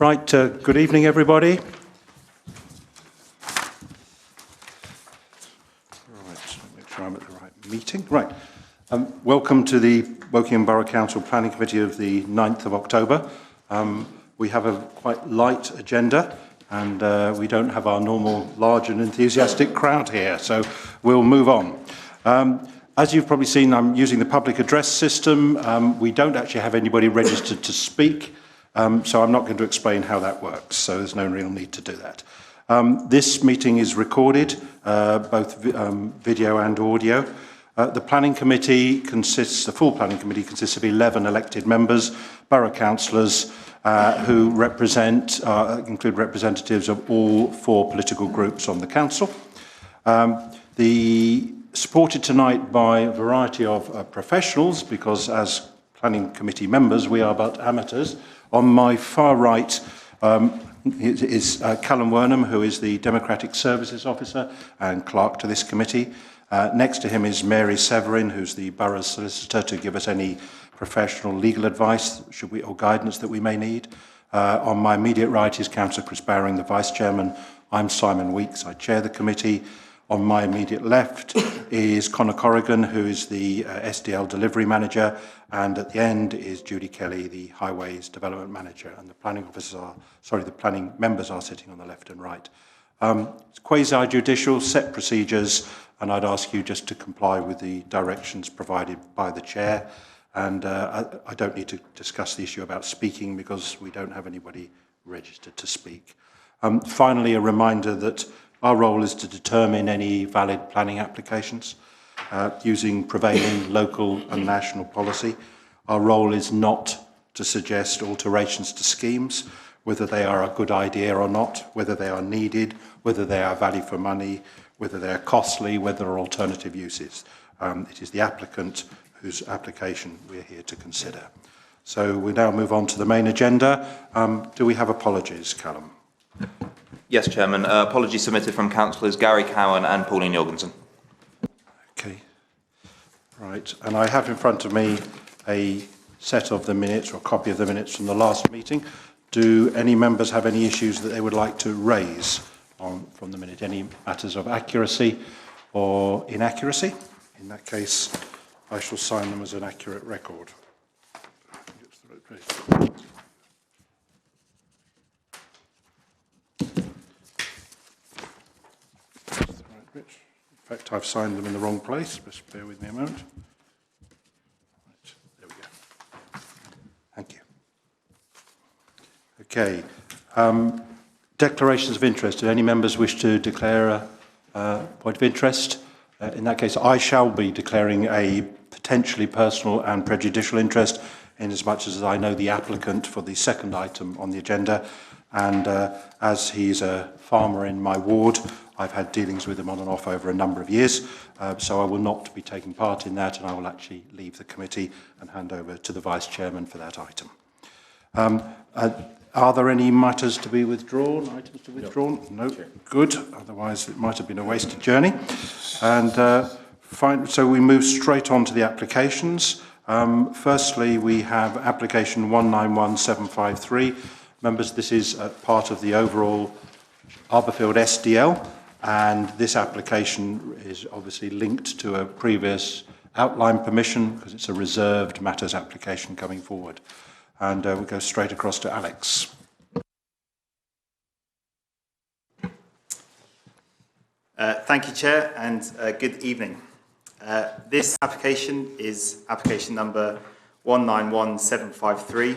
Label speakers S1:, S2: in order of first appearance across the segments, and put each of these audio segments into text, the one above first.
S1: Right, good evening everybody. Right, make sure I'm at the right meeting. Right, welcome to the Wokingham Borough Council Planning Committee of the 9th of October. We have a quite light agenda and we don't have our normal large and enthusiastic crowd here, so we'll move on. As you've probably seen, I'm using the public address system. We don't actually have anybody registered to speak. So I'm not going to explain how that works, so there's no real need to do that. This meeting is recorded, both video and audio. The planning committee the full planning committee consists of 11 elected members, borough councillors, who include representatives of all 4 political groups on the council. Supported tonight by a variety of professionals, because as planning committee members we are but amateurs. On my far right is Callum Wernham, who is the Democratic Services Officer and Clerk to this committee. Next to him is Mary Severin, who's the Borough's Solicitor, to give us any professional legal advice or guidance that we may need. On my immediate right is Councillor Chris Bowring, the Vice Chairman. I'm Simon Weeks, I chair the committee. On my immediate left is Conor Corrigan, who is the SDL Delivery Manager, and at the end is Judy Kelly, the Highways Development Manager, and the planning members are sitting on the left and right. It's quasi-judicial, set procedures, and I'd ask you just to comply with the directions provided by the Chair. And I don't need to discuss the issue about speaking because we don't have anybody registered to speak. Finally, a reminder that our role is to determine any valid planning applications using prevailing local and national policy. Our role is not to suggest alterations to schemes, whether they are a good idea or not, whether they are needed, whether they are value for money, whether they are costly, whether there are alternative uses. It is the applicant whose application we're here to consider. So we now move on to the main agenda. Do we have apologies, Callum?
S2: Yes, Chairman. Apologies submitted from councillors Gary Cowan and Pauline Jorgensen.
S1: Okay. Right. And I have in front of me a set of the minutes, or a copy of the minutes from the last meeting. Do any members have any issues that they would like to raise from the minute? Any matters of accuracy or inaccuracy? In that case, I shall sign them as an accurate record. In fact, I've signed them in the wrong place. Just bear with me a moment. Right, there we go. Thank you. Okay. Declarations of interest. Do any members wish to declare a point of interest? In that case, I shall be declaring a potentially personal and prejudicial interest, in as much as I know the applicant for the second item on the agenda. And as he's a farmer in my ward, I've had dealings with him on and off over a number of years, so I will not be taking part in that, and I will actually leave the committee and hand over to the Vice Chairman for that item. Are there any matters to be withdrawn? Items to be withdrawn? No. Good. Otherwise, it might have been a wasted journey. And fine. So we move straight on to the applications. Firstly, we have application 191753. Members, this is part of the overall Arborfield SDL. And this application is obviously linked to a previous outline permission because it's a reserved matters application coming forward. And we'll go straight across to Alex.
S3: Thank you, Chair, and good evening. This application is application number 191753.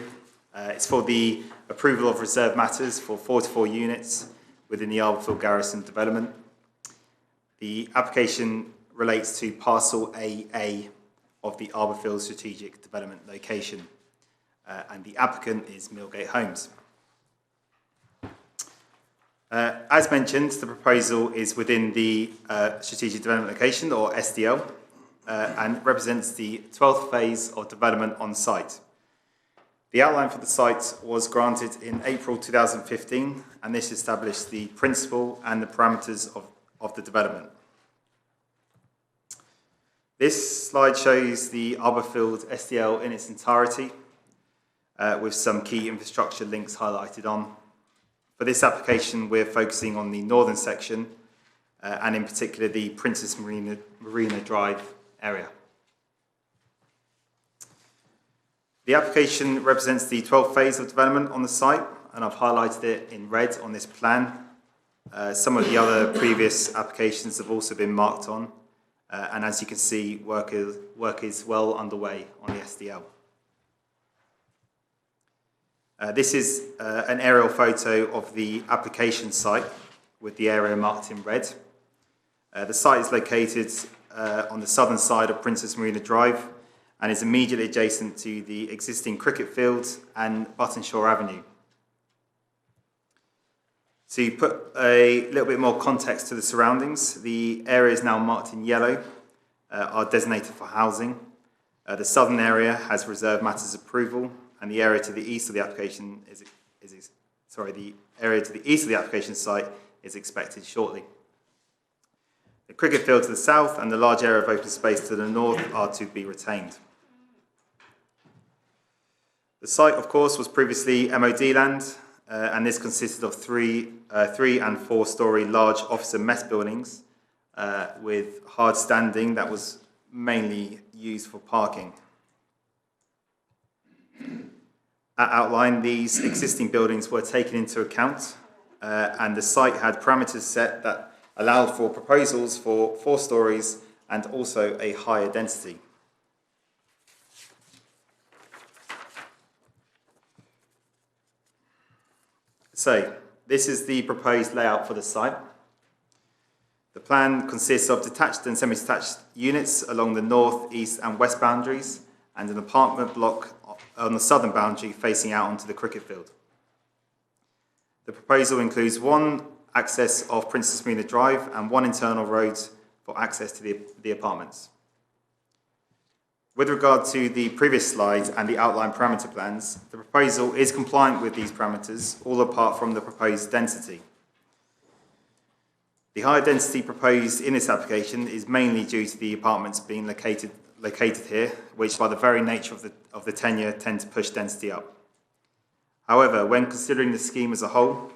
S3: It's for the approval of reserved matters for 44 units within the Arborfield Garrison development. The application relates to parcel AA of the Arborfield strategic development location, and the applicant is Millgate Homes. As mentioned, the proposal is within the strategic development location, or SDL, and represents the 12th phase of development on site. The outline for the site was granted in April 2015, and this established the principle and the parameters of the development. This slide shows the Arborfield SDL in its entirety. with some key infrastructure links highlighted on. For this application, we're focusing on the northern section, and in particular the Princess Marina Drive area. The application represents the 12th phase of development on the site, and I've highlighted it in red on this plan. Some of the other previous applications have also been marked on, and as you can see, work is well underway on the SDL. This is an aerial photo of the application site with the area marked in red. The site is located on the southern side of Princess Marina Drive and is immediately adjacent to the existing cricket field and Buttonshaw Avenue. To put a little bit more context to the surroundings, the areas now marked in yellow are designated for housing. The southern area has reserved matters approval, and the area to the east of the application the area to the east of the application site is expected shortly. The cricket field to the south and the large area of open space to the north are to be retained. The site, of course, was previously MOD land, and this consisted of three and 4-storey large office and mess buildings with hard standing that was mainly used for parking. At outline, these existing buildings were taken into account, and the site had parameters set that allowed for proposals for 4 stories and also a higher density. So, this is the proposed layout for the site. The plan consists of detached and semi-detached units along the north, east and west boundaries, and an apartment block on the southern boundary facing out onto the cricket field. The proposal includes 1 access of Princess Marina Drive and 1 internal road for access to the apartments. With regard to the previous slide and the outline parameter plans, the proposal is compliant with these parameters, all apart from the proposed density. The higher density proposed in this application is mainly due to the apartments being located here, which by the very nature of the tenure tend to push density up. However, when considering the scheme as a whole,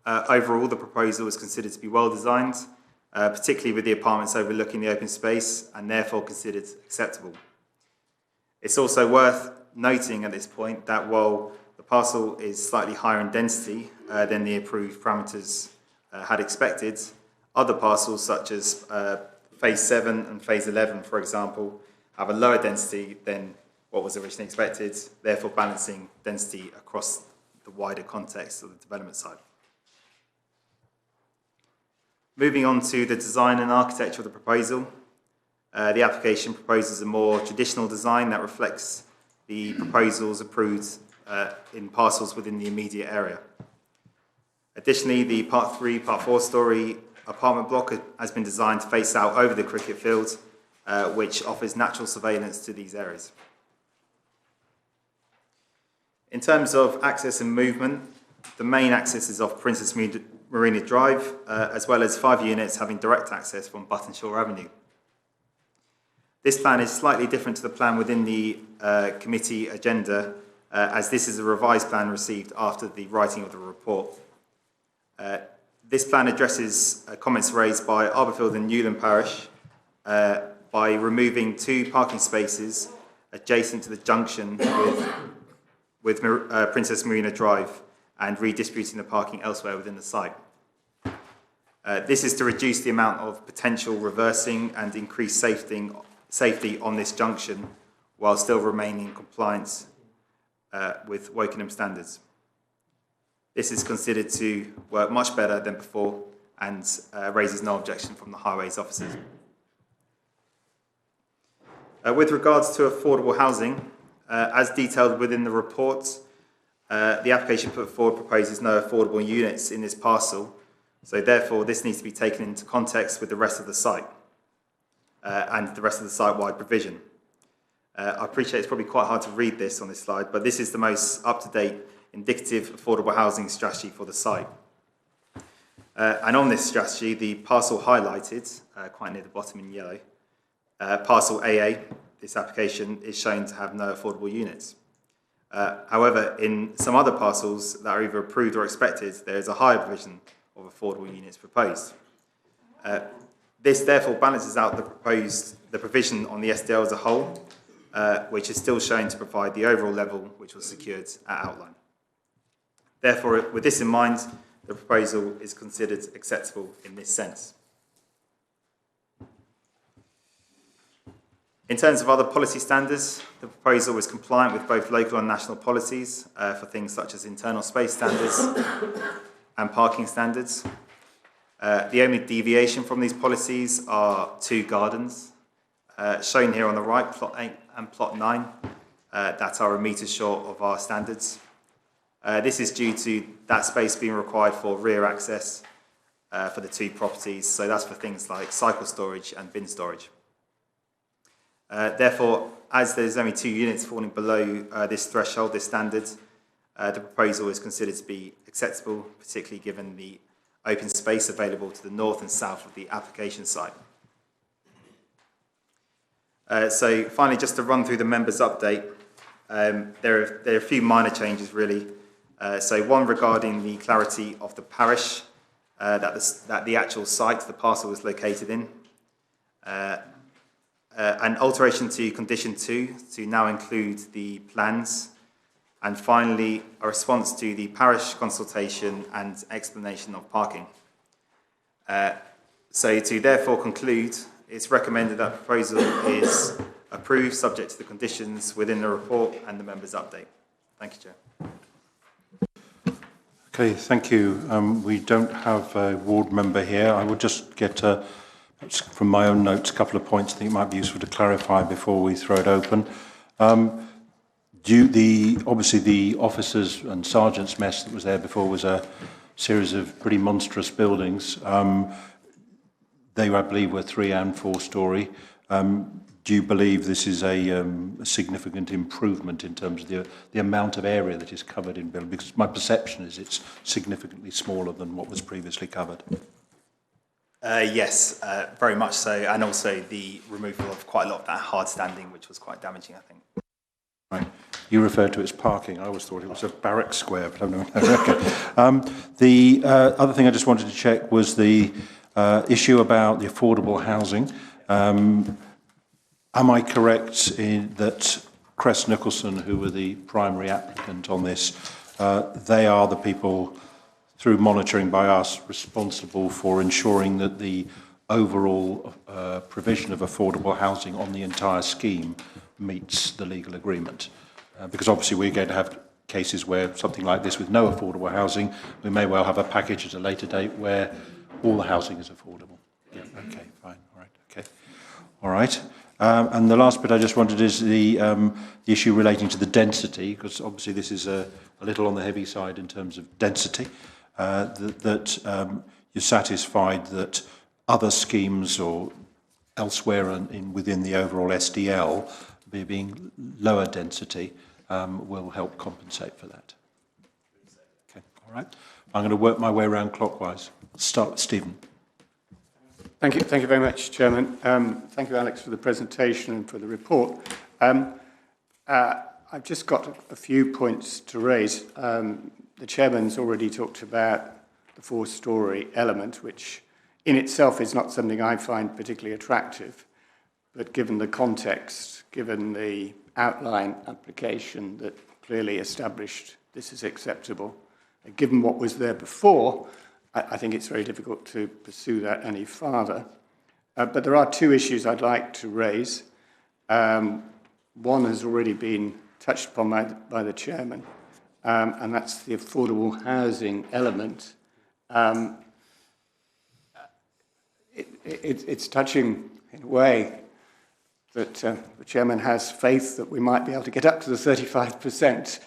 S3: overall the proposal is considered to be well designed, particularly with the apartments overlooking the open space, and therefore considered acceptable. It's also worth noting at this point that while the parcel is slightly higher in density than the approved parameters had expected, other parcels such as Phase 7 and Phase 11, for example, have a lower density than what was originally expected, therefore balancing density across the wider context of the development side. Moving on to the design and architecture of the proposal, the application proposes a more traditional design that reflects the proposals approved in parcels within the immediate area. Additionally, the Part 3, Part 4-storey apartment block has been designed to face out over the cricket field, which offers natural surveillance to these areas. In terms of access and movement, the main access is off Princess Marina Drive, as well as 5 units having direct access from Buttonshaw Avenue. This plan is slightly different to the plan within the committee agenda, as this is a revised plan received after the writing of the report. This plan addresses comments raised by Arborfield and Newland Parish by removing 2 parking spaces adjacent to the junction with Princess Marina Drive and redistributing the parking elsewhere within the site. This is to reduce the amount of potential reversing and increase safety on this junction while still remaining in compliance with Wokingham standards. This is considered to work much better than before and raises no objection from the highways officers. With regards to affordable housing, as detailed within the report, the application put forward proposes no affordable units in this parcel, so therefore this needs to be taken into context with the rest of the site and the rest of the site-wide provision. I appreciate it's probably quite hard to read this on this slide, but this is the most up-to-date indicative affordable housing strategy for the site. And on this strategy, the parcel highlighted, quite near the bottom in yellow, parcel AA, this application is shown to have no affordable units. However, in some other parcels that are either approved or expected, there is a higher provision of affordable units proposed. This therefore balances out the provision on the SDL as a whole, which is still shown to provide the overall level which was secured at outline. Therefore, with this in mind, the proposal is considered acceptable in this sense. In terms of other policy standards, the proposal is compliant with both local and national policies for things such as internal space standards and parking standards. The only deviation from these policies are two gardens, shown here on the right, plot 8 and plot 9, that are a metre short of our standards. This is due to that space being required for rear access for the two properties, so that's for things like cycle storage and bin storage. Therefore, as there's only 2 units falling below this threshold, this standard, the proposal is considered to be acceptable, particularly given the open space available to the north and south of the application site. So finally, just to run through the members' update, there are a few minor changes really. So one regarding the clarity of the parish that the actual site, the parcel was located in. An alteration to condition 2 to now include the plans, and finally a response to the parish consultation and explanation of parking. So to therefore conclude, it's recommended that proposal is approved subject to the conditions within the report and the members' update. Thank you, Chair.
S1: Okay, thank you. We don't have a ward member here. I would just get from my own notes, a couple of points I think it might be useful to clarify before we throw it open. Obviously the officers' and sergeants' mess that was there before was a series of pretty monstrous buildings. They, I believe, were 3 and 4 storey. Do you believe this is a significant improvement in terms of the amount of area that is covered in building? Because my perception is it's significantly smaller than what was previously covered.
S3: Yes, very much so, and also the removal of quite a lot of that hard standing, which was quite damaging, I think.
S1: Right. You referred to it as parking. I always thought it was a barrack square, but no. Okay. The other thing I just wanted to check was the issue about the affordable housing. Am I correct in that Crest Nicholson, who were the primary applicant on this, they are the people, through monitoring by us, responsible for ensuring that the overall provision of affordable housing on the entire scheme meets the legal agreement? Because obviously we're going to have cases where something like this with no affordable housing, we may well have a package at a later date where all the housing is affordable. Yeah, okay, fine, all right, okay. All right. And the last bit I just wanted is the issue relating to the density, because obviously this is a little on the heavy side in terms of density. You're satisfied that other schemes or elsewhere within the overall SDL, being lower density, will help compensate for that. Okay, all right. I'm going to work my way around clockwise. Start with Stephen.
S4: Thank you very much, Chairman. Thank you, Alex, for the presentation and for the report. I've just got a few points to raise. The Chairman's already talked about the 4-storey element, which in itself is not something I find particularly attractive, but given the context, given the outline application that clearly established this is acceptable, and given what was there before, I think it's very difficult to pursue that any farther. But there are 2 issues I'd like to raise. One has already been touched upon by the Chairman, and that's the affordable housing element. It's touching, in a way, that the Chairman has faith that we might be able to get up to the 35%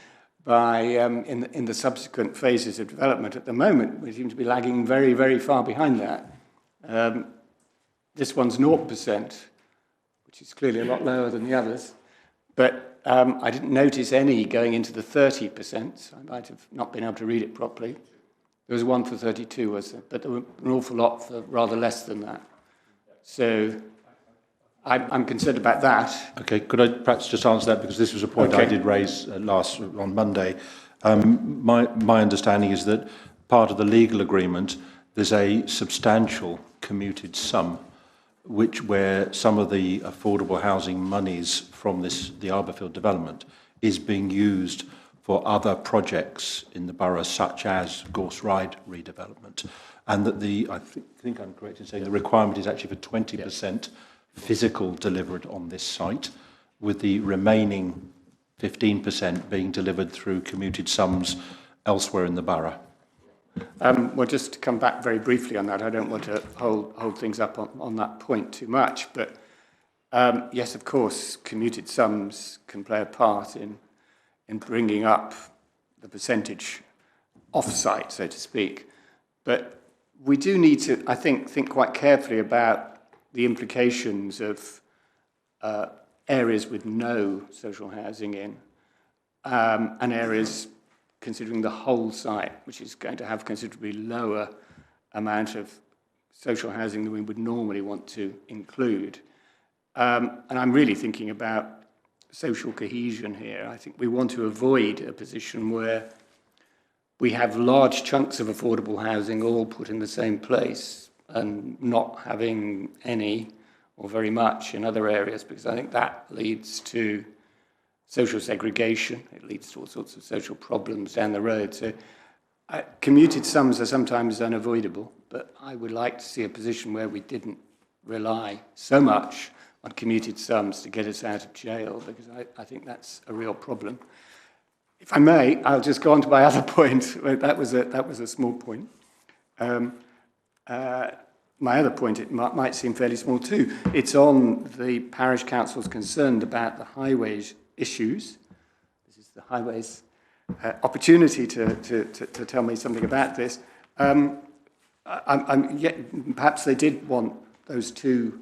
S4: by in the subsequent phases of development. At the moment, we seem to be lagging very, very far behind that. This one's 0%, which is clearly a lot lower than the others. But I didn't notice any going into the 30%, so I might have not been able to read it properly. There was one for 32, was there? But there were an awful lot for rather less than that. So I'm concerned about that.
S1: Okay, could I perhaps just answer that, because this was a point I did raise on Monday. My understanding is that part of the legal agreement, there's a substantial commuted sum, where some of the affordable housing monies from the Arborfield development is being used for other projects in the borough, such as Gorse Ride redevelopment, and that I think I'm correct in saying the requirement is actually for 20% physical delivered on this site, with the remaining 15% being delivered through commuted sums elsewhere in the borough.
S4: Well, just to come back very briefly on that, I don't want to hold things up on that point too much, but yes, of course, commuted sums can play a part in bringing up the percentage off-site, so to speak. But we do need to, I think quite carefully about the implications of areas with no social housing in, and areas considering the whole site, which is going to have considerably lower amount of social housing than we would normally want to include. And I'm really thinking about social cohesion here. I think we want to avoid a position where we have large chunks of affordable housing all put in the same place and not having any or very much in other areas, because I think that leads to social segregation. It leads to all sorts of social problems down the road. So commuted sums are sometimes unavoidable, but I would like to see a position where we didn't rely so much on commuted sums to get us out of jail, because I think that's a real problem. If I may, I'll just go on to my other point. That was a small point. My other point, it might seem fairly small too. It's on the parish council's concerned about the highways issues. This is the highways opportunity to tell me something about this. Perhaps they did want those two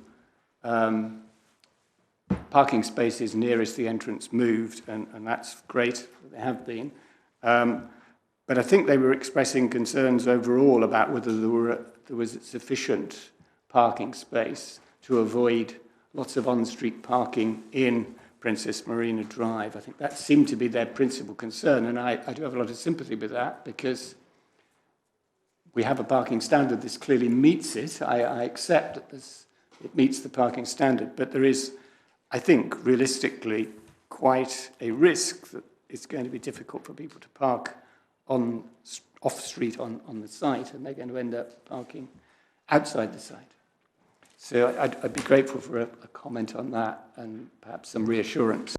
S4: parking spaces nearest the entrance moved, and that's great, they have been. But I think they were expressing concerns overall about whether there was sufficient parking space to avoid lots of on-street parking in Princess Marina Drive. I think that seemed to be their principal concern, and I do have a lot of sympathy with that, because we have a parking standard. This clearly meets it. I accept that it meets the parking standard, but there is, I think, realistically, quite a risk that it's going to be difficult for people to park off-street on the site, and they're going to end up parking outside the site. So I'd be grateful for a comment on that and perhaps some reassurance.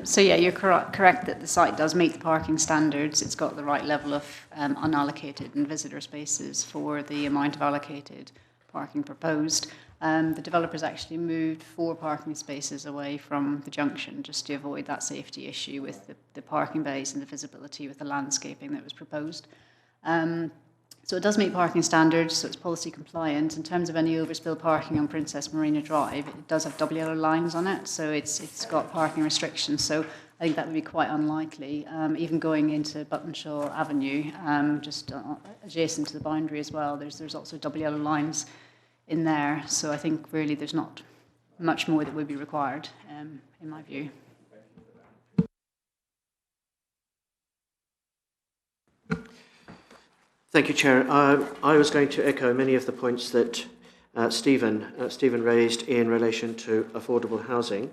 S5: So yeah, you're correct that the site does meet the parking standards. It's got the right level of unallocated and visitor spaces for the amount of allocated parking proposed. The developers actually moved 4 parking spaces away from the junction just to avoid that safety issue with the parking bays and the visibility with the landscaping that was proposed. So it does meet parking standards, so it's policy compliant. In terms of any overspill parking on Princess Marina Drive, it does have double yellow lines on it, so it's got parking restrictions. So I think that would be quite unlikely. Even going into Buttonshaw Avenue, just adjacent to the boundary as well, there's also double yellow lines in there. So I think really there's not much more that would be required, in my view.
S6: Thank you, Chair. I was going to echo many of the points that Stephen raised in relation to affordable housing,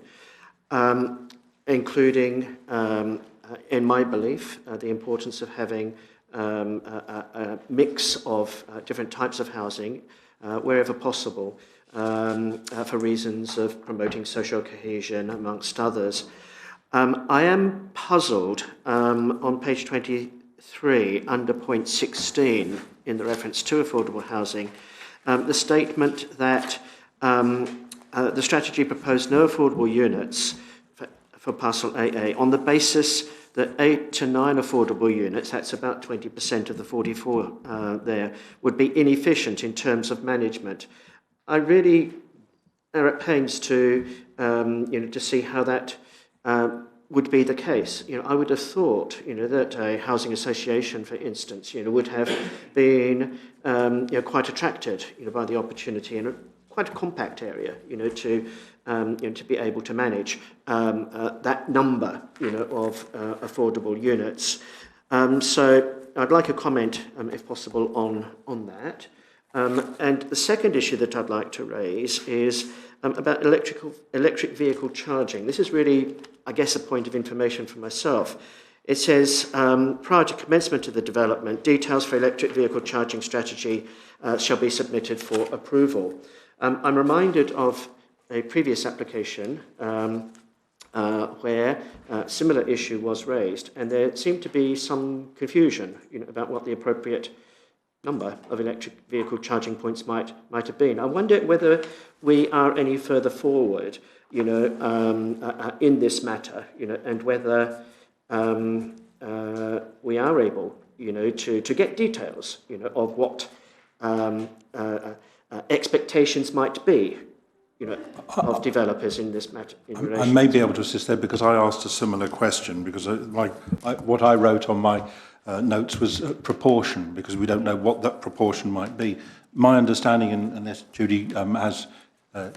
S6: including, in my belief, the importance of having a mix of different types of housing wherever possible, for reasons of promoting social cohesion, amongst others. I am puzzled on page 23, under point 16, in the reference to affordable housing, the statement that the strategy proposed no affordable units for parcel AA on the basis that 8 to 9 affordable units, that's about 20% of the 44 there, would be inefficient in terms of management. I really are at pains to to see how that would be the case. I would have thought, that a housing association, for instance, would have been, quite attracted, by the opportunity, and quite a compact area, to be able to manage that number, of affordable units. So I'd like a comment, if possible, on that. And the second issue that I'd like to raise is about electric vehicle charging. This is really, I guess, a point of information for myself. It says, prior to commencement of the development, details for electric vehicle charging strategy shall be submitted for approval. I'm reminded of a previous application where a similar issue was raised, and there seemed to be some confusion about what the appropriate number of electric vehicle charging points might have been. I wonder whether we are any further forward, in this matter, and whether we are able, to get details, of what expectations might be, of developers in this matter.
S1: I may be able to assist there because I asked a similar question, because what I wrote on my notes was proportion, because we don't know what that proportion might be. My understanding, unless Judy has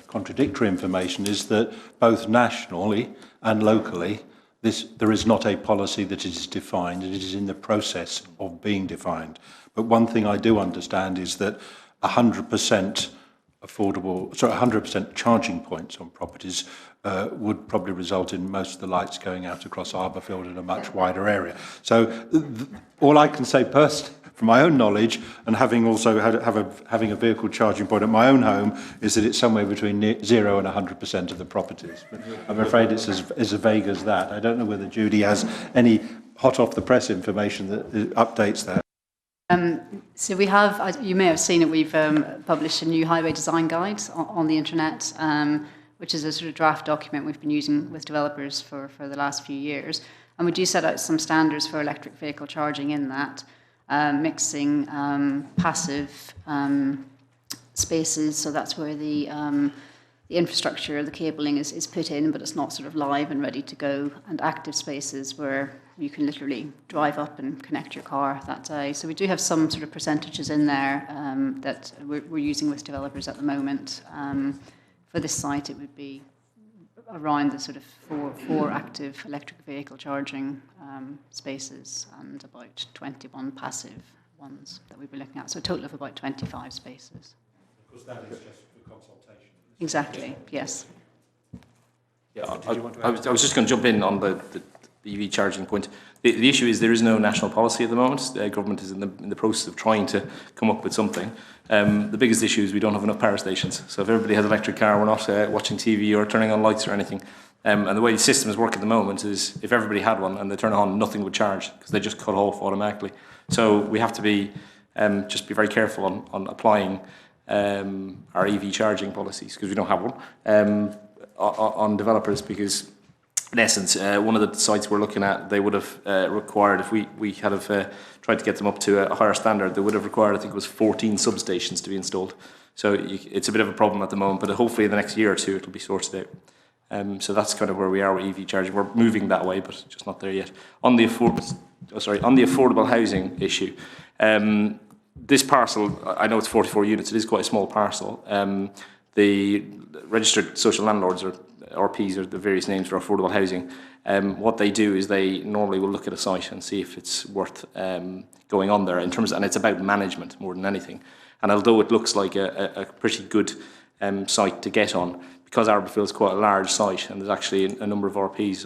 S1: contradictory information, is that both nationally and locally, there is not a policy that is defined, and it is in the process of being defined. But one thing I do understand is that 100% 100% charging points on properties would probably result in most of the lights going out across Arborfield in a much wider area. So all I can say personally, from my own knowledge, and having also having a vehicle charging point at my own home, is that it's somewhere between 0 and 100% of the properties. But I'm afraid it's as vague as that. I don't know whether Judy has any hot off the press information that updates that.
S5: So we have, you may have seen it, we've published a new highway design guide on the internet, which is a sort of draft document we've been using with developers for the last few years. And we do set out some standards for electric vehicle charging in that, mixing passive spaces, so that's where the infrastructure, the cabling is put in, but it's not sort of live and ready to go, and active spaces where you can literally drive up and connect your car that day. So we do have some sort of percentages in there that we're using with developers at the moment. For this site, it would be around the sort of four active electric vehicle charging spaces and about 21 passive ones that we'd be looking at. So a total of about 25 spaces.
S1: Because that is just for consultation.
S5: Exactly, yes.
S7: Yeah, I was just going to jump in on the EV charging point. The issue is there is no national policy at the moment. The government is in the process of trying to come up with something. The biggest issue is we don't have enough power stations. So if everybody has an electric car, we're not watching TV or turning on lights or anything. And the way the systems work at the moment is if everybody had one and they turn it on, nothing would charge because they just cut off automatically. So we have to be just be very careful on applying our EV charging policies, because we don't have one, on developers, because in essence, one of the sites we're looking at, they would have required, if we had have tried to get them up to a higher standard, they would have required, I think it was 14 substations to be installed. So it's a bit of a problem at the moment, but hopefully in the next year or two it'll be sorted out. So that's kind of where we are with EV charging. We're moving that way, but just not there yet. On the affordable housing issue, this parcel, I know it's 44 units, it is quite a small parcel. The registered social landlords, or RPs, are the various names for affordable housing. What they do is they normally will look at a site and see if it's worth going on there in terms of, and it's about management more than anything. And although it looks like a pretty good site to get on, because Arborfield is quite a large site and there's actually a number of RPs,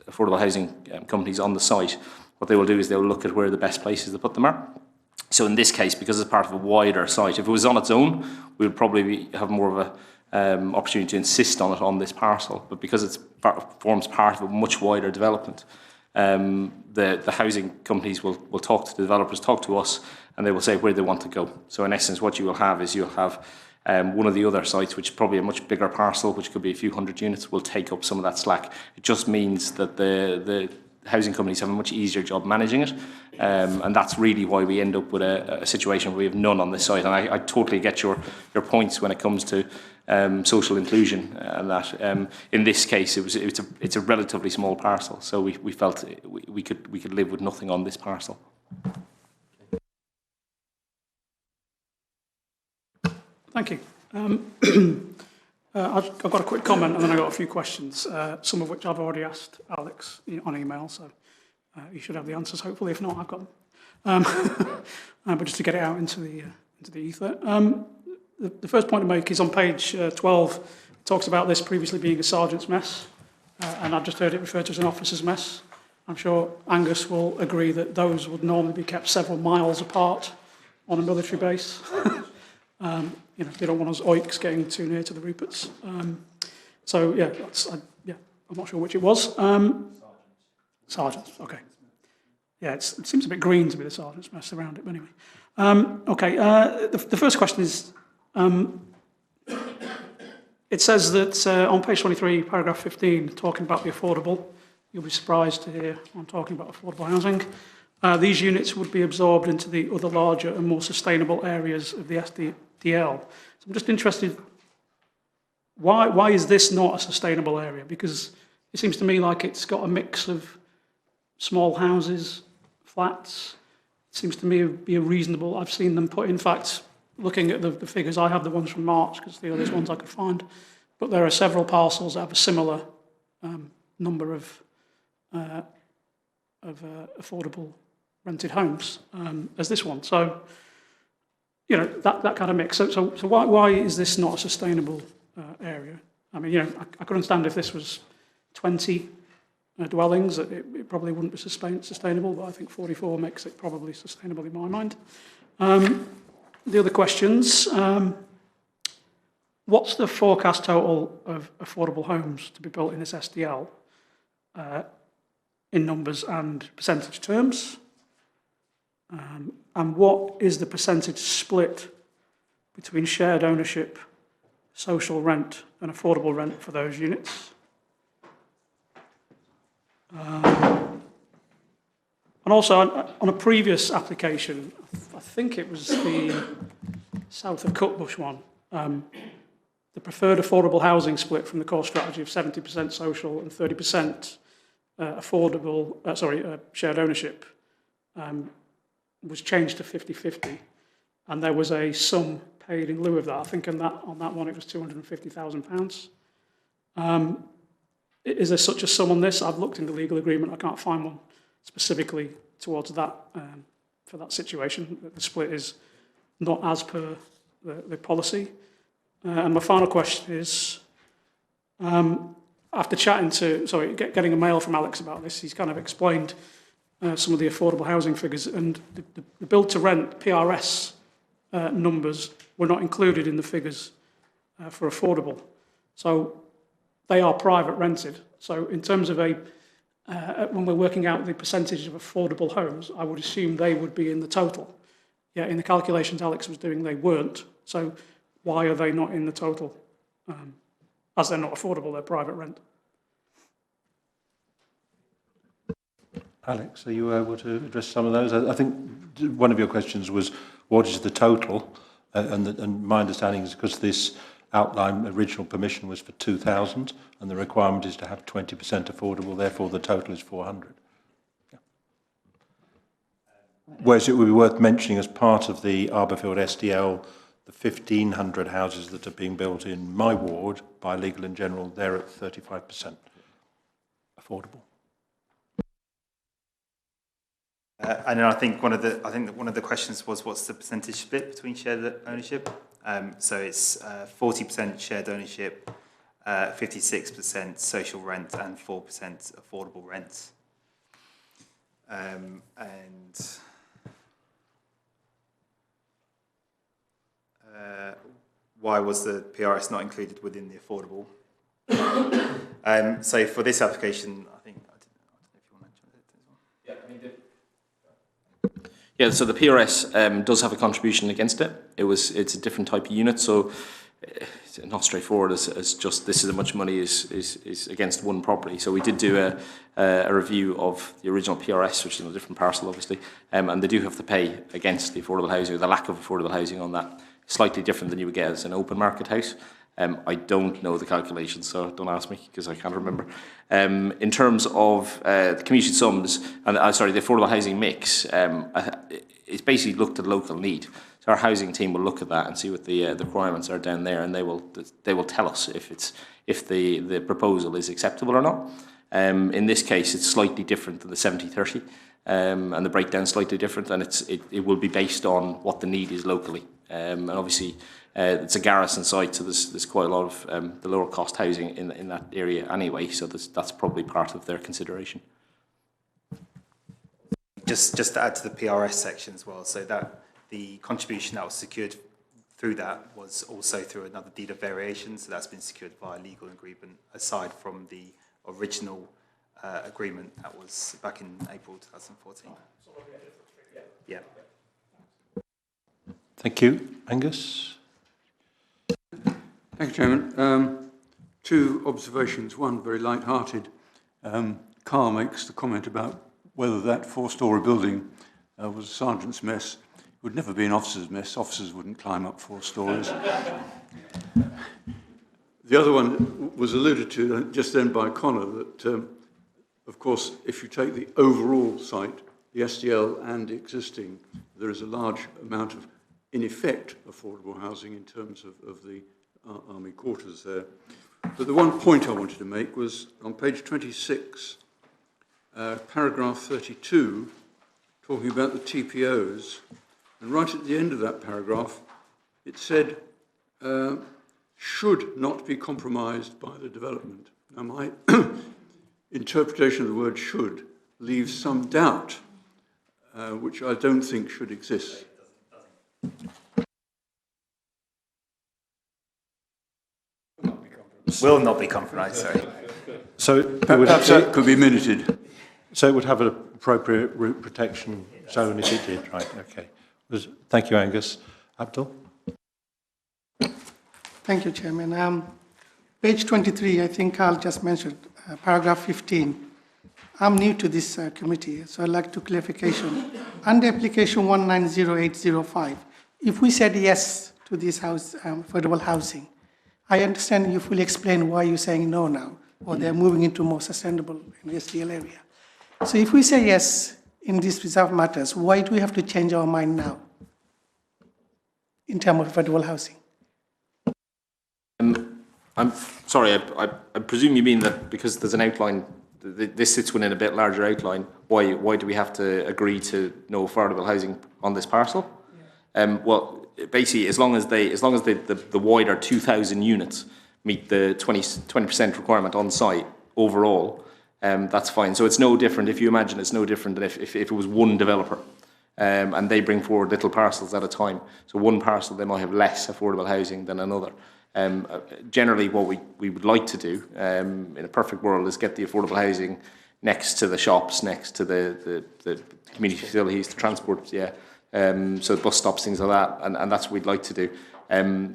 S7: affordable housing companies on the site, what they will do is they'll look at where the best places to put them are. So in this case, because it's part of a wider site, if it was on its own, we would probably have more of a opportunity to insist on it on this parcel. But because it forms part of a much wider development, the housing companies will talk to the developers, talk to us, and they will say where they want to go. So in essence, what you will have is you'll have one of the other sites, which is probably a much bigger parcel, which could be a few hundred units, will take up some of that slack. It just means that the housing companies have a much easier job managing it, and that's really why we end up with a situation where we have none on this site. And I totally get your points when it comes to social inclusion, and that in this case it's a relatively small parcel, so we felt we could live with nothing on this parcel.
S8: Thank you. I've got a quick comment and then I've got a few questions, some of which I've already asked Alex on email, so you should have the answers hopefully. If not, I've got them. But just to get it out into the ether. The first point to make is on page 12, it talks about this previously being a sergeant's mess, and I've just heard it referred to as an officer's mess. I'm sure Angus will agree that those would normally be kept several miles apart on a military base. You know, they don't want us oiks getting too near to the Ruperts. So yeah, I'm not sure which it was. Sergeants, okay. Yeah, it seems a bit green to be the sergeant's mess around it, but anyway. Okay, the first question is, it says that on page 23, paragraph 15, talking about the affordable, you'll be surprised to hear I'm talking about affordable housing. These units would be absorbed into the other larger and more sustainable areas of the SDL. So I'm just interested, why is this not a sustainable area? Because it seems to me like it's got a mix of small houses, flats. It seems to me to be a reasonable, I've seen them put, in fact, looking at the figures, I have the ones from March because the others ones I could find, but there are several parcels that have a similar number of affordable rented homes as this one. So, you know, that kind of mix. So why is this not a sustainable area? I mean, you know, I could understand if this was 20 dwellings, it probably wouldn't be sustainable, but I think 44 makes it probably sustainable in my mind. The other questions, what's the forecast total of affordable homes to be built in this SDL in numbers and percentage terms? And what is the percentage split between shared ownership, social rent and affordable rent for those units? And also on a previous application, I think it was the south of Cutbush one, the preferred affordable housing split from the core strategy of 70% social and 30% shared ownership was changed to 50-50, and there was a sum paid in lieu of that. I think on that one it was £250,000. Is there such a sum on this? I've looked in the legal agreement. I can't find one specifically towards that for that situation. The split is not as per the policy. And my final question is, after getting a mail from Alex about this, he's kind of explained some of the affordable housing figures, and the build to rent PRS numbers were not included in the figures for affordable. So they are private rented. So in terms of when we're working out the percentage of affordable homes, I would assume they would be in the total. Yeah, in the calculations Alex was doing, they weren't. So why are they not in the total? As they're not affordable, they're private rent.
S1: Alex, are you able to address some of those? I think one of your questions was, what is the total? And my understanding is because this outline original permission was for 2,000 and the requirement is to have 20% affordable, therefore the total is 400. Yeah. Whereas it would be worth mentioning as part of the Arborfield SDL, the 1,500 houses that are being built in my ward by Legal and General, they're at 35% affordable.
S3: And then I think one of the questions was, what's the percentage split between shared ownership? So it's 40% shared ownership, 56% social rent, and 4% affordable rent. Why was the PRS not included within the affordable? So for this application, I don't know if you want to mention it as well.
S7: Yeah, so the PRS does have a contribution against it. It's a different type of unit, so it's not straightforward as just this is how much money is against one property. So we did do a review of the original PRS, which is in a different parcel, obviously, and they do have to pay against the affordable housing, or the lack of affordable housing on that. Slightly different than you would get as an open market house. I don't know the calculations, so don't ask me because I can't remember. In terms of the commuted sums, and the affordable housing mix, it's basically looked at local need. So So our housing team will look at that and see what the requirements are down there, and they will tell us if the proposal is acceptable or not. In this case, it's slightly different than the 70-30, and the breakdown is slightly different, and it will be based on what the need is locally. And obviously, it's a garrison site, so there's quite a lot of the lower cost housing in that area anyway, so that's probably part of their consideration.
S3: Just to add to the PRS section as well, so that the contribution that was secured through that was also through another deed of variation, so that's been secured via legal agreement, aside from the original agreement that was back in April 2014. Yeah.
S1: Thank you. Angus?
S9: Thank you, Chairman. Two observations. One, very light-hearted. Carl makes the comment about whether that four-storey building was a sergeant's mess. It would never be an officer's mess. Officers wouldn't climb up 4 stories. The other one was alluded to just then by Connor, that, of course, if you take the overall site, the SDL and existing, there is a large amount of, in effect, affordable housing in terms of the army quarters there. But the one point I wanted to make was on page 26, paragraph 32, talking about the TPOs, and right at the end of that paragraph, it said, should not be compromised by the development. Now, my interpretation of the word should leaves some doubt, which I don't think should exist.
S3: Will not be compromised, sorry.
S1: So
S9: Perhaps that could be minuted.
S1: So it would have an appropriate root protection zone if it did, right? Okay. Thank you, Angus. Abdul?
S10: Thank you, Chairman. Page 23, I think Carl just mentioned, paragraph 15. I'm new to this committee, so I'd like to clarification. Under application 190805, if we said yes to this house, affordable housing, I understand you fully explain why you're saying no now, or they're moving into more sustainable industrial area. So if we say yes in these reserved matters, why do we have to change our mind now in terms of affordable housing?
S7: I'm sorry, I presume you mean that because there's an outline, this sits within a bit larger outline, why do we have to agree to no affordable housing on this parcel? Yeah. Well, basically, as long as the wider 2,000 units meet the 20% requirement on site overall, that's fine. So it's no different, if you imagine, it's no different than if it was one developer. And they bring forward little parcels at a time. So one parcel, they might have less affordable housing than another. Generally, what we would like to do in a perfect world is get the affordable housing next to the shops, next to the community facilities, the transport, so bus stops, things like that, and that's what we'd like to do.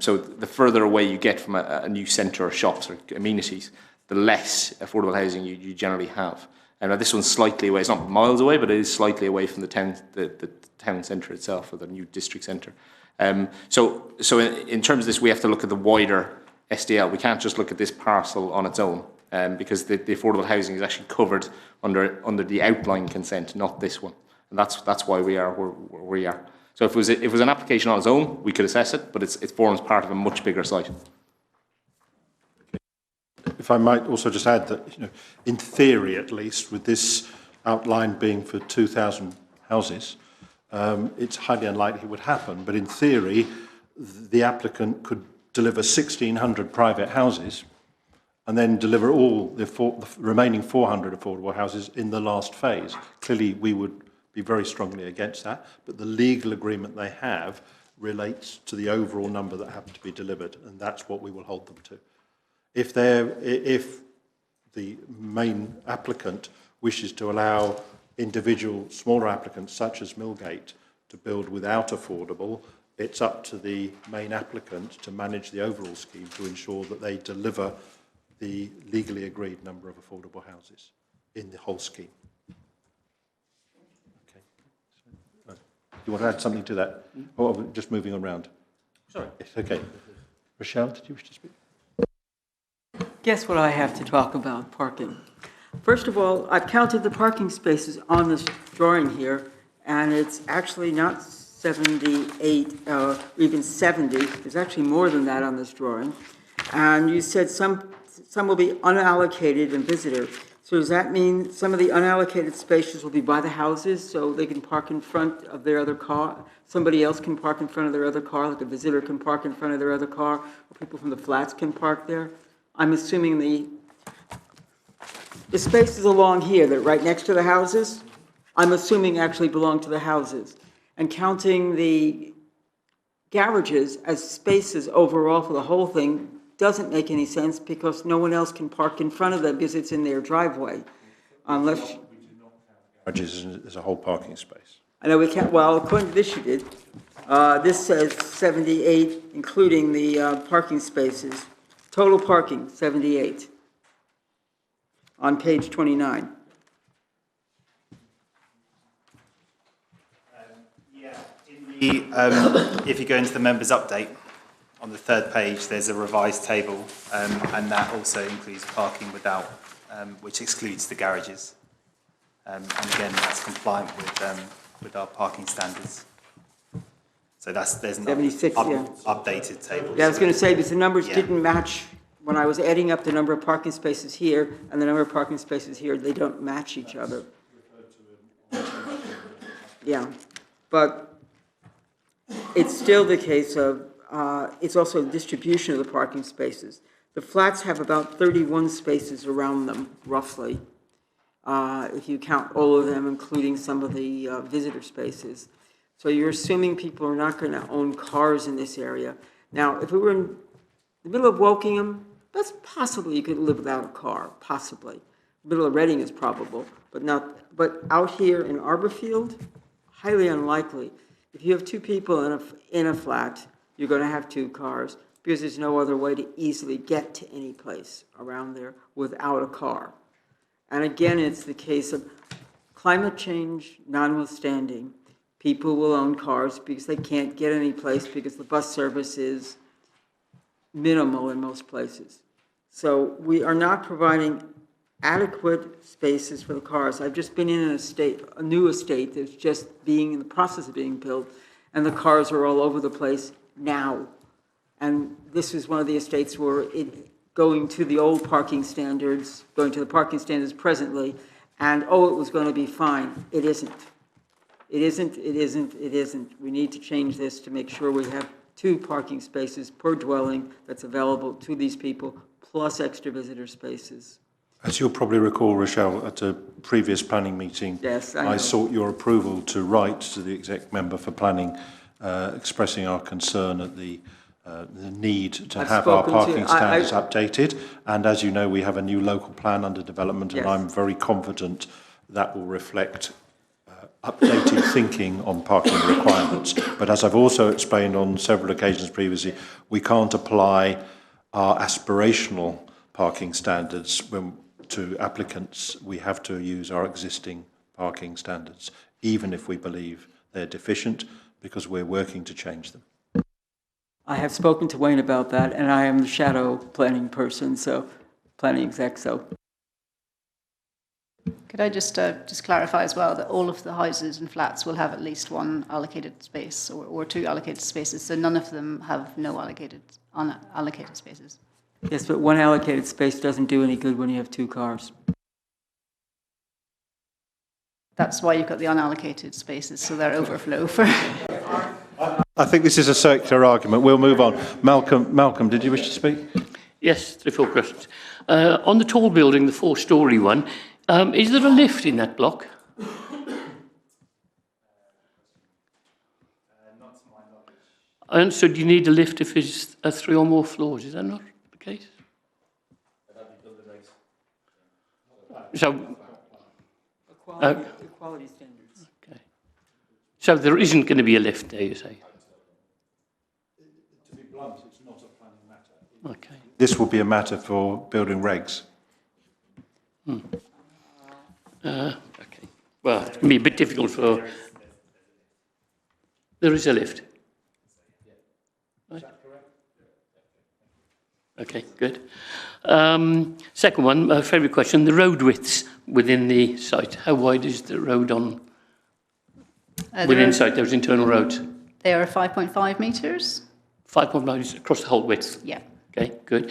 S7: So the further away you get from a new centre or shops or amenities, the less affordable housing you generally have. And this one's slightly away, it's not miles away, but it is slightly away from the town centre itself, or the new district centre. So in terms of this, we have to look at the wider SDL. We can't just look at this parcel on its own, because the affordable housing is actually covered under the outline consent, not this one. And that's why we are where we are. So if it was an application on its own, we could assess it, but it forms part of a much bigger site.
S1: If I might also just add that, in theory at least, with this outline being for 2,000 houses, it's highly unlikely it would happen. But in theory, the applicant could deliver 1,600 private houses and then deliver all the remaining 400 affordable houses in the last phase. Clearly, we would be very strongly against that, but the legal agreement they have relates to the overall number that have to be delivered, and that's what we will hold them to. If the main applicant wishes to allow individual smaller applicants such as Millgate to build without affordable, it's up to the main applicant to manage the overall scheme to ensure that they deliver the legally agreed number of affordable houses in the whole scheme. Okay. Do you want to add something to that? Or just moving around? Sorry. Okay. Rochelle, did you wish to speak?
S11: Guess what I have to talk about? Parking. First of all, I've counted the parking spaces on this drawing here, and it's actually not 78, or even 70. There's actually more than that on this drawing. And you said some will be unallocated and visitor. So does that mean some of the unallocated spaces will be by the houses so they can park in front of their other car? Somebody else can park in front of their other car, like a visitor can park in front of their other car, or people from the flats can park there? I'm assuming the spaces along here that are right next to the houses, I'm assuming actually belong to the houses. And counting the garages as spaces overall for the whole thing doesn't make any sense because no one else can park in front of them because it's in their driveway. Unless...
S1: Garages as a whole parking space.
S11: I know we can't, well, according to this you did. This says 78, including the parking spaces. Total parking, 78. On page 29.
S3: If you go into the members' update, on the third page, there's a revised table, and that also includes parking without, which excludes the garages. And again, that's compliant with our parking standards. So there's an
S11: 76, yeah.
S3: updated table.
S11: Yeah, I was going to say, because the numbers didn't match. When I was adding up the number of parking spaces here and the number of parking spaces here, they don't match each other. Yeah, but it's still the case of, it's also a distribution of the parking spaces. The flats have about 31 spaces around them, roughly, if you count all of them, including some of the visitor spaces. So you're assuming people are not going to own cars in this area. Now, if we were in the middle of Wokingham, that's possibly you could live without a car, possibly. Middle of Reading is probable, but not. But out here in Arborfield, highly unlikely. If you have two people in a flat, you're going to have two cars because there's no other way to easily get to any place around there without a car. And again, it's the case of climate change notwithstanding. People will own cars because they can't get any place because the bus service is minimal in most places. So we are not providing adequate spaces for the cars. I've just been in a new estate that's just in the process of being built, and the cars are all over the place now. And this is one of the estates where going to the old parking standards, going to the parking standards presently, and it was going to be fine. It isn't. It isn't, it isn't, it isn't. We need to change this to make sure we have 2 parking spaces per dwelling that's available to these people, plus extra visitor spaces.
S1: As you'll probably recall, Rochelle, at a previous planning meeting,
S11: yes,
S1: I sought your approval to write to the exec member for planning, expressing our concern at the need to have our parking standards updated. And as you know, we have a new local plan under development, and I'm very confident that will reflect updated thinking on parking requirements. But as I've also explained on several occasions previously, we can't apply our aspirational parking standards to applicants. We have to use our existing parking standards, even if we believe they're deficient, because we're working to change them.
S11: I have spoken to Wayne about that, and I am the shadow planning person, so planning exec, so.
S5: Could I just clarify as well that all of the houses and flats will have at least 1 allocated space or 2 allocated spaces, so none of them have no unallocated spaces?
S11: Yes, but 1 allocated space doesn't do any good when you have 2 cars.
S5: That's why you've got the unallocated spaces, so they're overflow for...
S1: I think this is a circular argument. We'll move on. Malcolm, did you wish to speak?
S12: Yes, 3 or 4 questions. On the tall building, the 4-storey one, is there a lift in that block?
S3: Not to my knowledge.
S12: And so do you need a lift if it's 3 or more floors? Is that not the case? So,
S11: Equality standards.
S12: Okay. So there isn't going to be a lift there, you say?
S1: To be blunt, it's not a planning matter.
S12: Okay.
S1: This will be a matter for building regs.
S12: Okay. Well, it can be a bit difficult for... There is a lift? Right. Okay, good. Second one, my favourite question, the road widths within the site. How wide is the road on within site, those internal roads?
S5: They are 5.5 metres.
S12: 5.9 across the whole width?
S5: Yeah.
S12: Okay, good.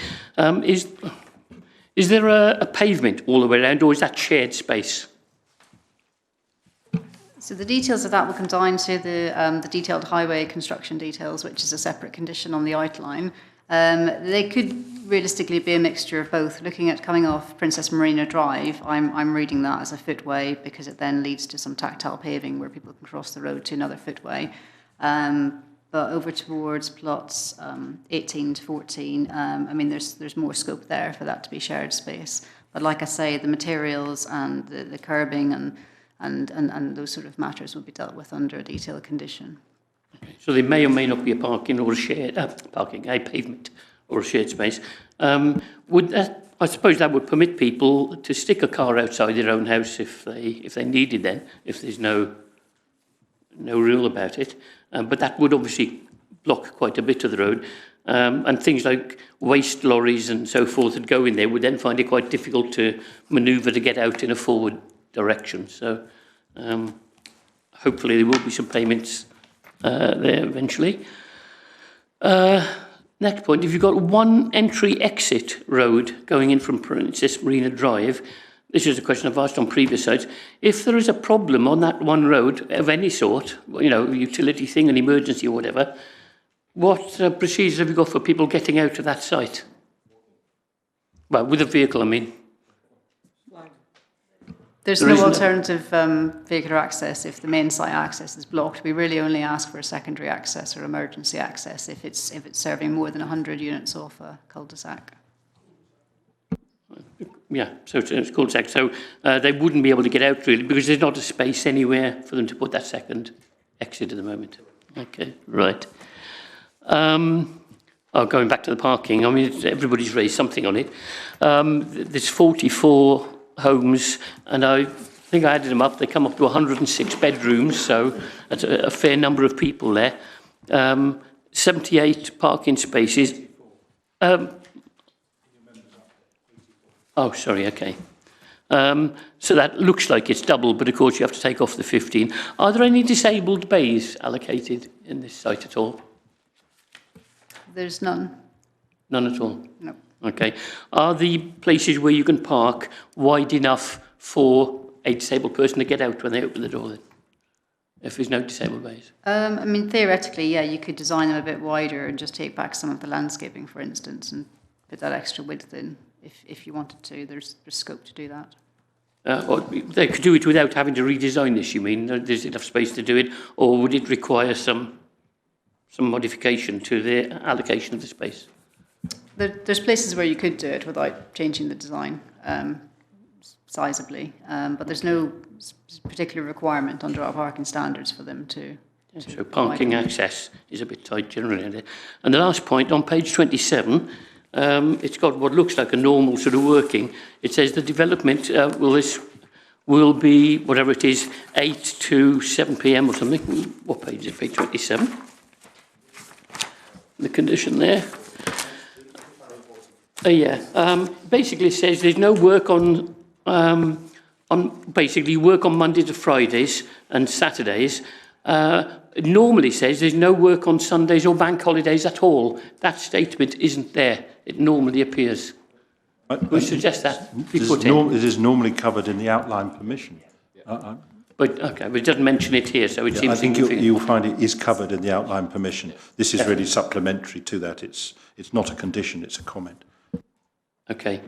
S12: Is there a pavement all the way around, or is that shared space?
S5: So the details of that will come down to the detailed highway construction details, which is a separate condition on the outline. They could realistically be a mixture of both. Looking at coming off Princess Marina Drive, I'm reading that as a footway because it then leads to some tactile paving where people can cross the road to another footway. But over towards plots 18 to 14, I mean, there's more scope there for that to be shared space. But like I say, the materials and the curbing and those sort of matters will be dealt with under a detailed condition.
S12: Okay. So there may or may not be a parking or a shared a pavement or a shared space. Would that, I suppose that would permit people to stick a car outside their own house if they needed then, if there's no rule about it. But that would obviously block quite a bit of the road. And things like waste lorries and so forth that go in there would then find it quite difficult to manoeuvre to get out in a forward direction. So hopefully there will be some payments there eventually. Next point, if you've got one entry-exit road going in from Princess Marina Drive, this is a question I've asked on previous sites, if there is a problem on that one road of any sort, you know, utility thing, an emergency or whatever, what procedures have you got for people getting out of that site? Well, with a vehicle, I mean.
S5: There's no alternative vehicular access if the main site access is blocked. We really only ask for a secondary access or emergency access if it's serving more than 100 units off a cul-de-sac.
S12: Yeah, so it's cul-de-sac. So they wouldn't be able to get out really because there's not a space anywhere for them to put that second exit at the moment. Okay, right. Going back to the parking, I mean, everybody's raised something on it. There's 44 homes, and I think I added them up. They come up to 106 bedrooms, so that's a fair number of people there. 78 parking spaces. Oh, sorry, okay. So that looks like it's double, but of course you have to take off the 15. Are there any disabled bays allocated in this site at all?
S5: There's none.
S12: None at all?
S5: No.
S12: Okay. Are the places where you can park wide enough for a disabled person to get out when they open the door then? If there's no disabled bays?
S5: I mean, theoretically, yeah, you could design them a bit wider and just take back some of the landscaping, for instance, and put that extra width in if you wanted to. There's scope to do that.
S12: Or they could do it without having to redesign this, you mean? There's enough space to do it? Or would it require some modification to the allocation of the space?
S5: There's places where you could do it without changing the design sizably, but there's no particular requirement under our parking standards for them to
S12: so parking access is a bit tight generally. And the last point, on page 27, it's got what looks like a normal sort of working. It says the development will be, whatever it is, 8 to 7 p.m. or something. What page is it? Page 27? The condition there. Basically it says there's no work on basically work on Monday to Fridays and Saturdays. It normally says there's no work on Sundays or bank holidays at all. That statement isn't there. It normally appears. We suggest that be put in.
S1: It is normally covered in the outline permission.
S12: But it doesn't mention it here, so it seems.
S1: I think you'll find it is covered in the outline permission. This is really supplementary to that. It's not a condition, it's a comment.
S12: Okay.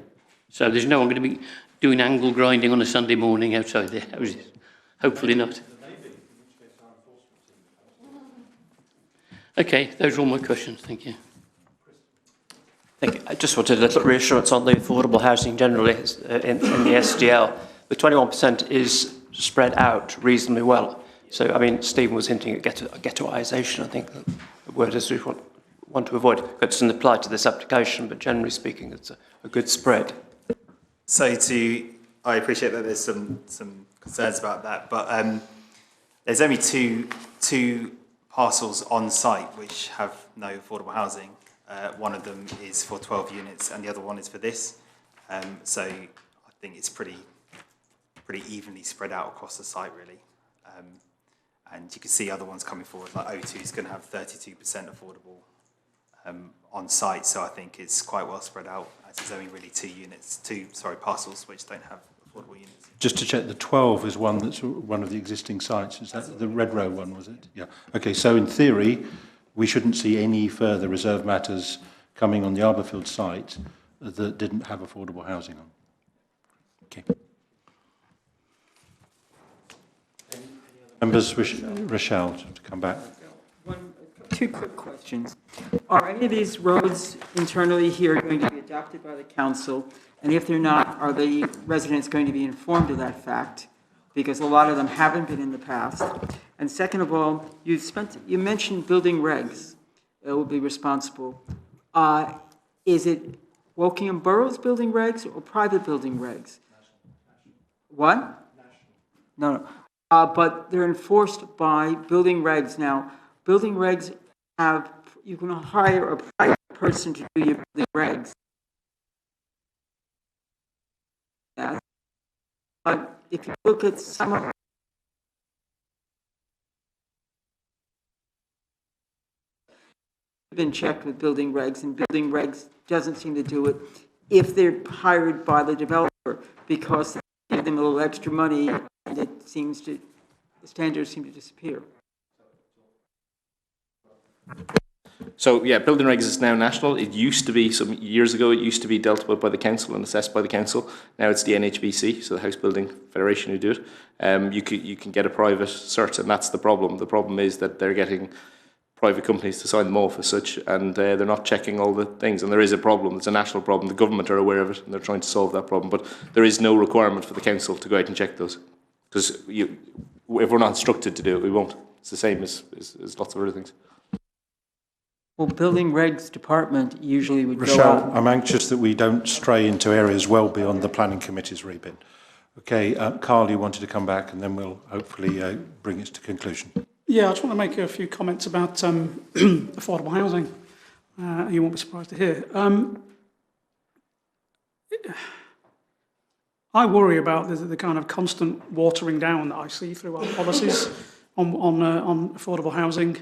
S12: So there's no one going to be doing angle grinding on a Sunday morning outside their houses? Hopefully not. Okay, those are all my questions. Thank you.
S13: Thank you. I just wanted a little reassurance on the affordable housing generally in the SDL. The 21% is spread out reasonably well. So, I mean, Stephen was hinting at ghettoisation, I think the word is we want to avoid. It doesn't apply to this application, but generally speaking, it's a good spread.
S3: So I appreciate that there's some concerns about that, but there's only two parcels on site which have no affordable housing. One of them is for 12 units and the other one is for this. So I think it's pretty evenly spread out across the site really. And you can see other ones coming forward, like O2 is going to have 32% affordable on site. So I think it's quite well spread out, as there's only really parcels which don't have affordable units.
S1: Just to check, the 12 is one that's one of the existing sites. Is that the red row one, was it? Yeah. Okay, so in theory, we shouldn't see any further reserve matters coming on the Arborfield site that didn't have affordable housing on. Okay. Members, Rochelle, to come back.
S11: Two quick questions. Are any of these roads internally here going to be adopted by the council? And if they're not, are the residents going to be informed of that fact? Because a lot of them haven't been in the past. And second of all, you mentioned building regs will be responsible. Is it Wokingham Borough's building regs or private building regs? What? No. But they're enforced by building regs. Now, building regs you can hire a private person to do your building regs. Yeah. But if you look at some of been checked with building regs, and building regs doesn't seem to do it if they're hired by the developer, because they give them a little extra money and the standards seem to disappear.
S7: So yeah, building regs is now national. It used to be, some years ago, it used to be dealt with by the council and assessed by the council. Now it's the NHBC, so the House Building Federation, who do it. You can get a private cert, and that's the problem. The problem is that they're getting private companies to sign them off as such, and they're not checking all the things. And there is a problem. It's a national problem. The government are aware of it, and they're trying to solve that problem. But there is no requirement for the council to go out and check those, because if we're not instructed to do it, we won't. It's the same as lots of other things.
S11: Well, building regs department usually would
S1: Rochelle,
S11: go out.
S1: I'm anxious that we don't stray into areas well beyond the planning committee's remit. Okay, Carl, you wanted to come back, and then we'll hopefully bring it to conclusion.
S8: Yeah, I just want to make a few comments about affordable housing. You won't be surprised to hear. I worry about the kind of constant watering down that I see through our policies on affordable housing.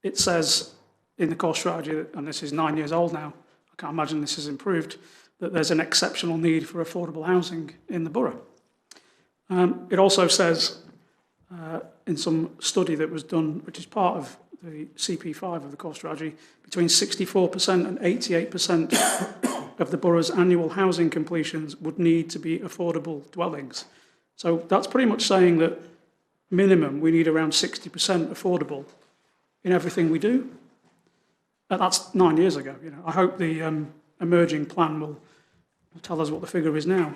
S8: It says in the core strategy, and this is 9 years old now, I can't imagine this has improved, that there's an exceptional need for affordable housing in the borough. It also says in some study that was done, which is part of the CP5 of the core strategy, between 64% and 88% of the borough's annual housing completions would need to be affordable dwellings. So that's pretty much saying that minimum we need around 60% affordable in everything we do. That's 9 years ago. I hope the emerging plan will tell us what the figure is now.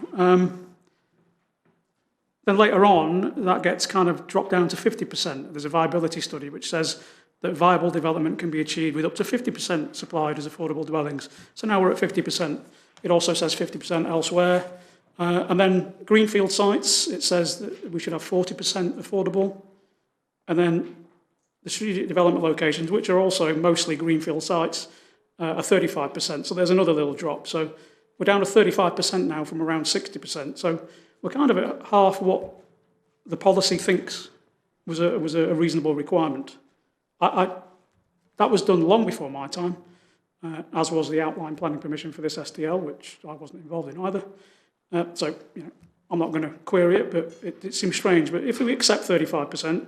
S8: Then later on, that gets kind of dropped down to 50%. There's a viability study which says that viable development can be achieved with up to 50% supplied as affordable dwellings. So now we're at 50%. It also says 50% elsewhere. And then greenfield sites, it says that we should have 40% affordable. And then the strategic development locations, which are also mostly greenfield sites, are 35%. So there's another little drop. So we're down to 35% now from around 60%. So we're kind of at half what the policy thinks was a reasonable requirement. That was done long before my time, as was the outline planning permission for this SDL, which I wasn't involved in either. So I'm not going to query it, but it seems strange. But if we accept 35%,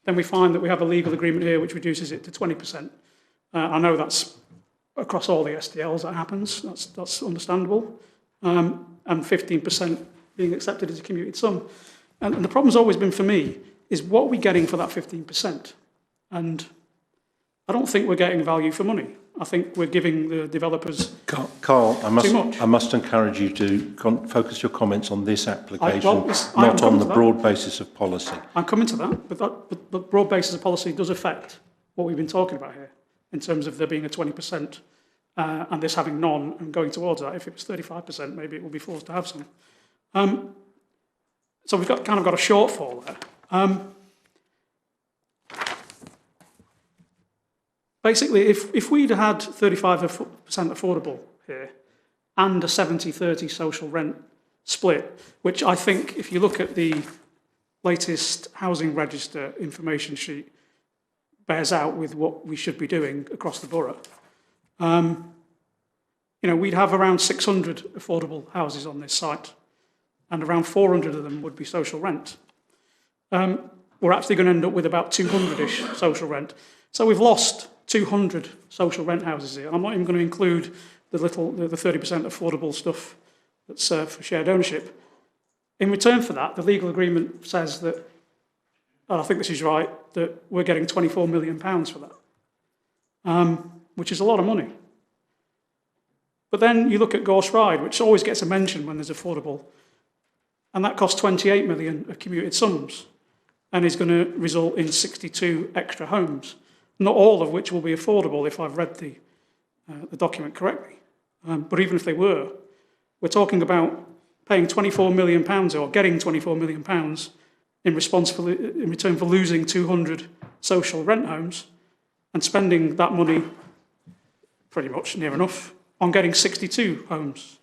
S8: then we find that we have a legal agreement here which reduces it to 20%. I know that's across all the SDLs that happens. That's understandable. And 15% being accepted as a commuted sum. And the problem's always been for me is what are we getting for that 15%? And I don't think we're getting value for money. I think we're giving the developers
S1: Carl,
S8: too much.
S1: I must encourage you to focus your comments on this application,
S8: I
S1: not on the broad basis of policy.
S8: I'm coming to that, but broad basis of policy does affect what we've been talking about here in terms of there being a 20% and this having none and going towards that. If it was 35%, maybe it will be forced to have some. So we've got a shortfall there. Basically, if we'd had 35% affordable here and a 70-30 social rent split, which I think if you look at the latest housing register information sheet bears out with what we should be doing across the borough. We'd have around 600 affordable houses on this site, and around 400 of them would be social rent. We're actually going to end up with about 200-ish social rent. So we've lost 200 social rent houses here. I'm not even going to include the 30% affordable stuff that's for shared ownership. In return for that, the legal agreement says that, and I think this is right, that we're getting £24 million for that, which is a lot of money. But then you look at Gorse Ride, which always gets a mention when there's affordable, and that costs 28 million of commuted sums and is going to result in 62 extra homes, not all of which will be affordable if I've read the document correctly. But even if they were, we're talking about paying £24 million or getting £24 million in return for losing 200 social rent homes and spending that money pretty much near enough on getting 62 homes.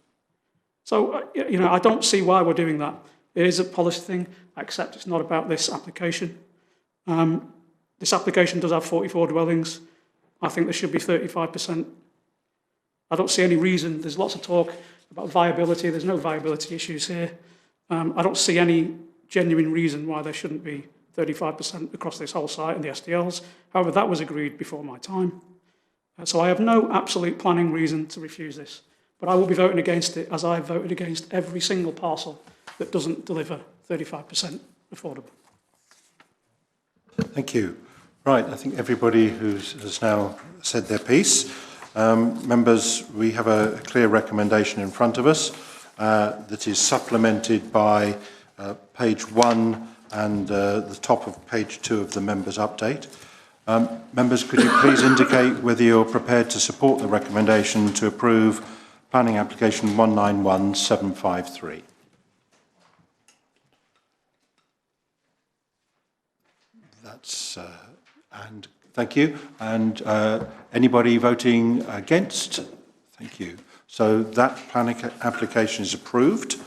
S8: So, I don't see why we're doing that. It is a policy thing. I accept it's not about this application. This application does have 44 dwellings. I think there should be 35%. I don't see any reason. There's lots of talk about viability. There's no viability issues here. I don't see any genuine reason why there shouldn't be 35% across this whole site and the SDLs. However, that was agreed before my time. So I have no absolute planning reason to refuse this, but I will be voting against it as I voted against every single parcel that doesn't deliver 35% affordable.
S1: Thank you. Right, I think everybody has now said their piece. Members, we have a clear recommendation in front of us that is supplemented by page 1 and the top of page 2 of the members' update. Members, could you please indicate whether you're prepared to support the recommendation to approve planning application 191753? That's, and thank you. And anybody voting against? Thank you. So that planning application is approved.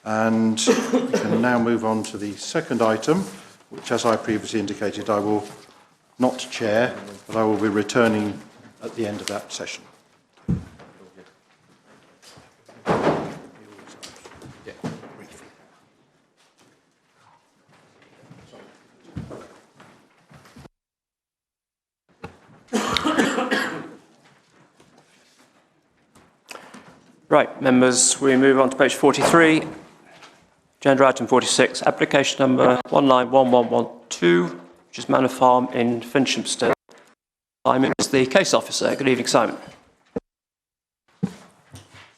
S1: And we can now move on to the second item, which, as I previously indicated, I will not chair, but I will be returning at the end of that session.
S13: Right, members, we move on to page 43. Agenda item 46, application number 191112, which is Manor Farm in Finchampstead. Simon is the case officer. Good evening, Simon.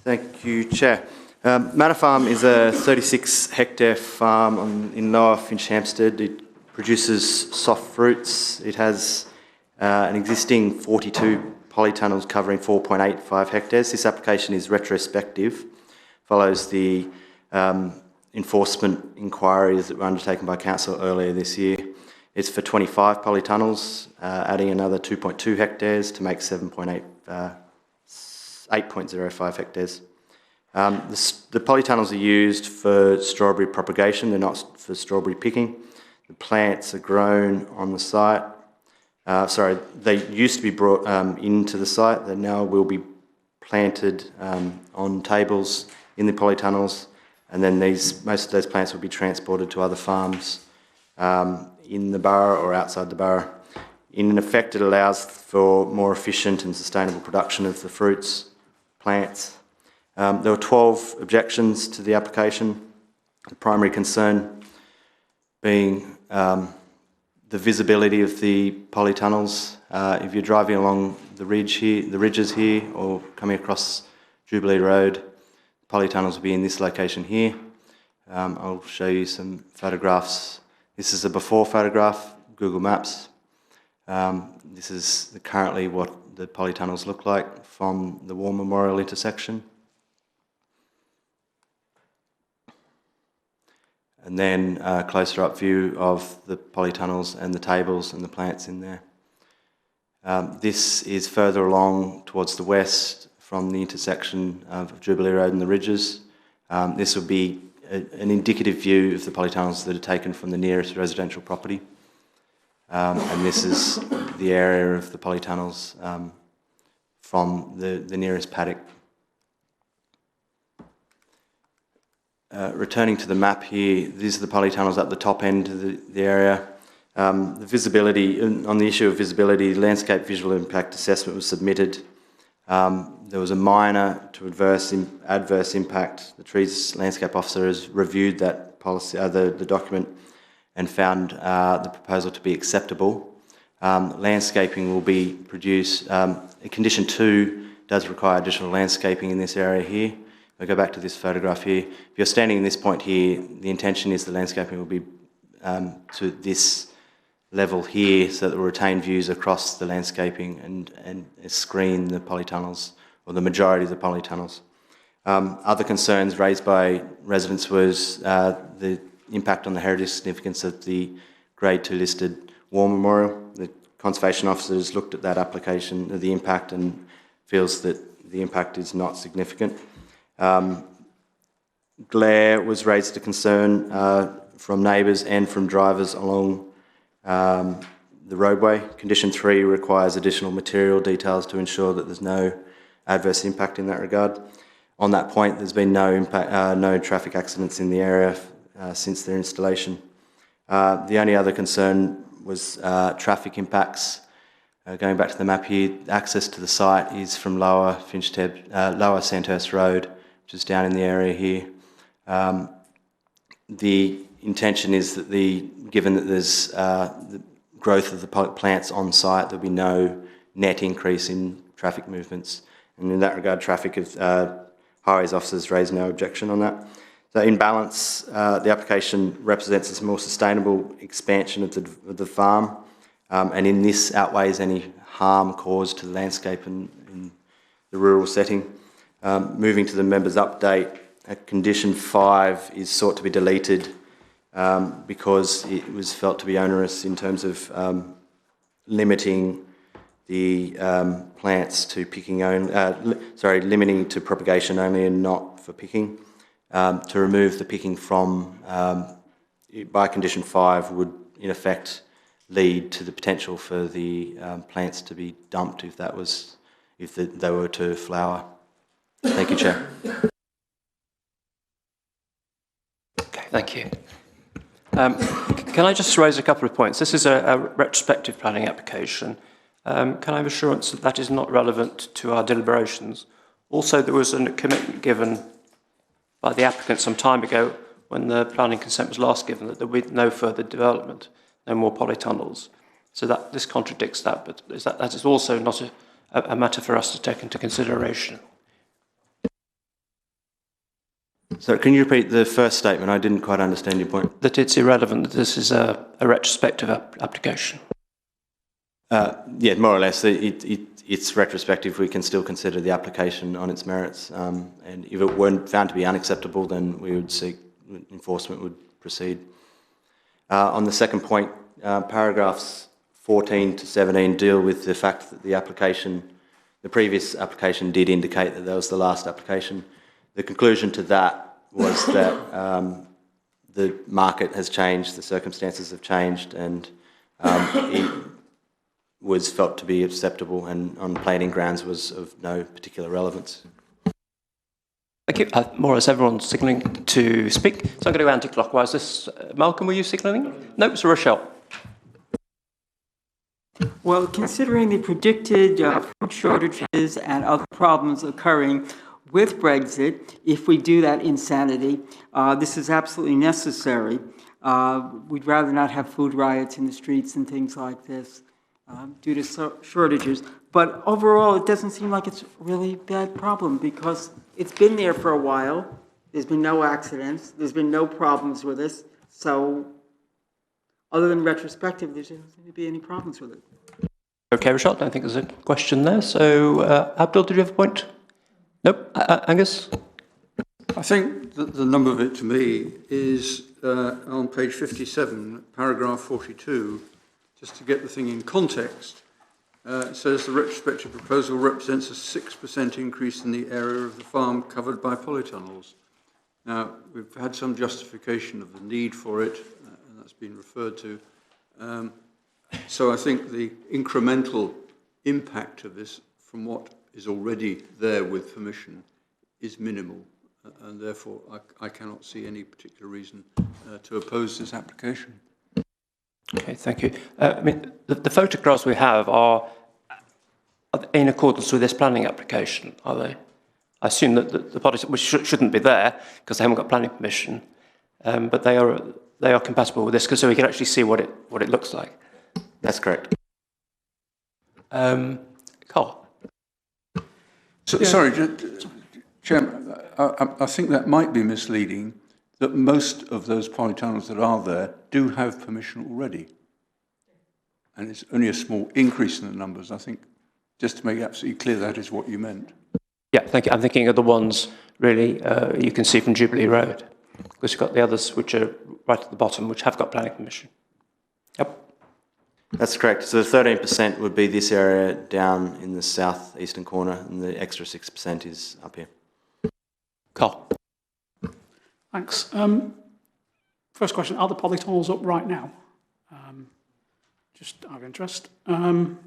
S14: Thank you, Chair. Manor Farm is a 36-hectare farm in Lower Finchampstead. It produces soft fruits. It has an existing 42 polytunnels covering 4.85 hectares. This application is retrospective, follows the enforcement inquiries that were undertaken by Council earlier this year. It's for 25 polytunnels, adding another 2.2 hectares to make 8.05 hectares. The polytunnels are used for strawberry propagation. They're not for strawberry picking. The plants are grown on the site. They used to be brought into the site. They now will be planted on tables in the polytunnels, and then most of those plants will be transported to other farms in the borough or outside the borough. In effect, it allows for more efficient and sustainable production of the fruits, plants. There were 12 objections to the application. The primary concern being the visibility of the polytunnels. If you're driving along the ridges here, or coming across Jubilee Road, polytunnels will be in this location here. I'll show you some photographs. This is a before photograph, Google Maps. This is currently what the polytunnels look like from the War Memorial intersection. And then a closer up view of the polytunnels and the tables and the plants in there. This is further along towards the west from the intersection of Jubilee Road and the ridges. This will be an indicative view of the polytunnels that are taken from the nearest residential property. And this is the area of the polytunnels from the nearest paddock. Returning to the map here, these are the polytunnels at the top end of the area. The visibility, on the issue of visibility, landscape visual impact assessment was submitted. There was a minor to adverse impact. The trees landscape officer has reviewed that policy, the document, and found the proposal to be acceptable. Landscaping will be produced. Condition 2 does require additional landscaping in this area here. If I go back to this photograph here, if you're standing in this point here, the intention is the landscaping will be to this level here, so that will retain views across the landscaping and screen the polytunnels, or the majority of the polytunnels. Other concerns raised by residents was the impact on the heritage significance of the Grade 2 listed war memorial. The conservation officers looked at that application, the impact, and feels that the impact is not significant. Glare was raised a concern from neighbours and from drivers along the roadway. Condition 3 requires additional material details to ensure that there's no adverse impact in that regard. On that point, there's been no traffic accidents in the area since their installation. The only other concern was traffic impacts. Going back to the map here, access to the site is from Lower Sandhurst Road, which is down in the area here. The intention is that given that there's the growth of the plants on site, there'll be no net increase in traffic movements. And in that regard, highways officers raised no objection on that. So in balance, the application represents a more sustainable expansion of the farm, and in this outweighs any harm caused to the landscape in the rural setting. Moving to the members' update, condition 5 is sought to be deleted because it was felt to be onerous in terms of limiting the plants to picking only, limiting to propagation only and not for picking. To remove the picking from, by condition 5, would in effect lead to the potential for the plants to be dumped if they were to flower. Thank you, Chair.
S13: Okay, thank you. Can I just raise a couple of points? This is a retrospective planning application. Can I have assurance that that is not relevant to our deliberations? Also, there was a commitment given by the applicant some time ago when the planning consent was last given that there would be no further development, no more polytunnels. So that this contradicts that, but that is also not a matter for us to take into consideration.
S14: So can you repeat the first statement? I didn't quite understand your point.
S13: That it's irrelevant, that this is a retrospective application.
S14: Yeah, more or less. It's retrospective. We can still consider the application on its merits. And if it weren't found to be unacceptable, then we would seek enforcement would proceed. On the second point, paragraphs 14 to 17 deal with the fact that the previous application did indicate that was the last application. The conclusion to that was that the market has changed, the circumstances have changed, and it was felt to be acceptable, and on planning grounds was of no particular relevance.
S13: Thank you. More or less everyone's signalling to speak, so I'm going to go anti-clockwise. Malcolm, were you signalling? No, it's Rochelle.
S11: Well, considering the predicted food shortages and other problems occurring with Brexit, if we do that insanity, this is absolutely necessary. We'd rather not have food riots in the streets and things like this due to shortages. But overall, it doesn't seem like it's really a bad problem because it's been there for a while. There's been no accidents. There's been no problems with this. So other than retrospective, there doesn't seem to be any problems with it.
S13: Okay, Rashad, I don't think there's a question there. So, Abdul, did you have a point? Nope. Angus?
S9: I think that the number of it to me is on page 57, paragraph 42, just to get the thing in context. It says the retrospective proposal represents a 6% increase in the area of the farm covered by polytunnels. Now, we've had some justification of the need for it, and that's been referred to. So I think the incremental impact of this from what is already there with permission is minimal, and therefore I cannot see any particular reason to oppose this application.
S13: Okay, thank you. I mean, the photographs we have are in accordance with this planning application, are they? I assume that the bodies which shouldn't be there because they haven't got planning permission, but they are compatible with this, so we can actually see what it looks like.
S14: That's correct.
S13: Carl.
S9: So, yeah. Sorry, Chairman, I think that might be misleading, that most of those polytunnels that are there do have permission already. And it's only a small increase in the numbers. I think, just to make absolutely clear, that is what you meant.
S13: Yeah, thank you. I'm thinking of the ones, really, you can see from Jubilee Road, because you've got the others which are right at the bottom, which have got planning permission. Yep.
S14: That's correct. So the 13% would be this area down in the southeastern corner, and the extra 6% is up here.
S13: Carl.
S8: Thanks. First question, are the polytunnels up right now? Just out of interest. I'm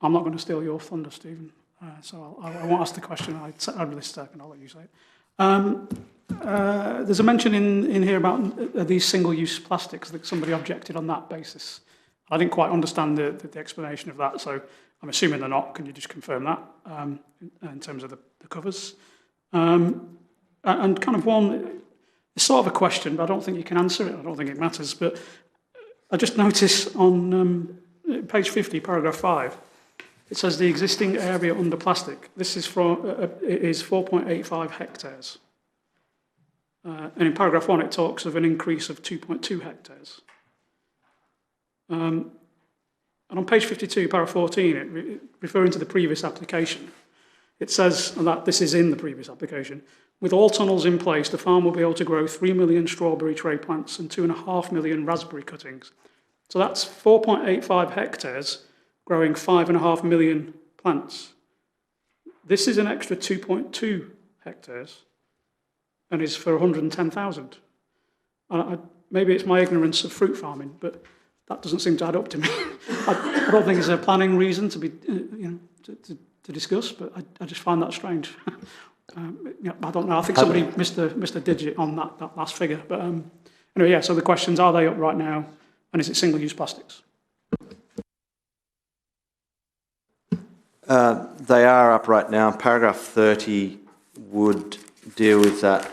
S8: not going to steal your thunder, Stephen, so I won't ask the question. I'd really stuck and I'll let you say it. There's a mention in here about these single-use plastics, that somebody objected on that basis. I didn't quite understand the explanation of that, so I'm assuming they're not. Can you just confirm that in terms of the covers? And kind of one, it's sort of a question, but I don't think you can answer it. I don't think it matters. But I just noticed on page 50, paragraph 5, it says the existing area under plastic. This is is 4.85 hectares. And in paragraph 1, it talks of an increase of 2.2 hectares. And on page 52, paragraph 14, referring to the previous application, it says that this is in the previous application. With all tunnels in place, the farm will be able to grow 3 million strawberry tray plants and 2.5 million raspberry cuttings. So that's 4.85 hectares growing 5.5 million plants. This is an extra 2.2 hectares and is for 110,000. Maybe it's my ignorance of fruit farming, but that doesn't seem to add up to me. I don't think it's a planning reason to be, to discuss, but I just find that strange. I don't know. I think somebody missed a digit on that last figure. But anyway, yeah. So the questions: are they up right now, and is it single-use plastics?
S14: They are up right now. Paragraph 30 would deal with that.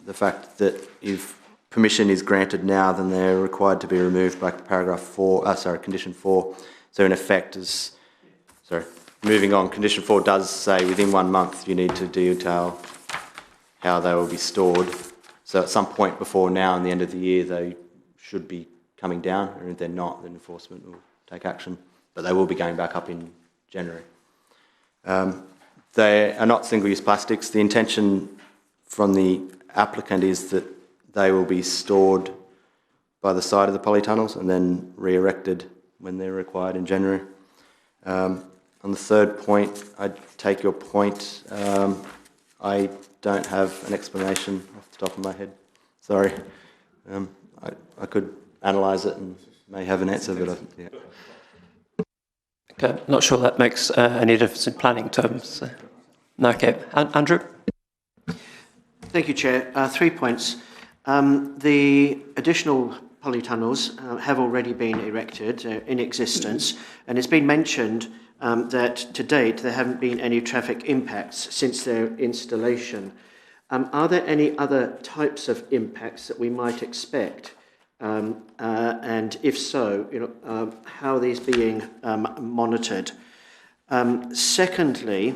S14: The fact that if permission is granted now, then they're required to be removed by condition 4. So in effect, moving on, condition 4 does say within 1 month you need to detail how they will be stored. So at some point before now and the end of the year, they should be coming down, and if they're not, then enforcement will take action. But they will be going back up in January. They are not single-use plastics. The intention from the applicant is that they will be stored by the side of the polytunnels and then re-erected when they're required in January. On the third point, I take your point. I don't have an explanation off the top of my head. Sorry. I could analyse it and may have an answer, but yeah.
S13: Okay, not sure that makes any difference in planning terms. No, okay. Andrew?
S6: Thank you, Chair. 3 points. The additional polytunnels have already been erected, in existence, and it's been mentioned that to date there haven't been any traffic impacts since their installation. Are there any other types of impacts that we might expect? And if so, how are these being monitored? Secondly,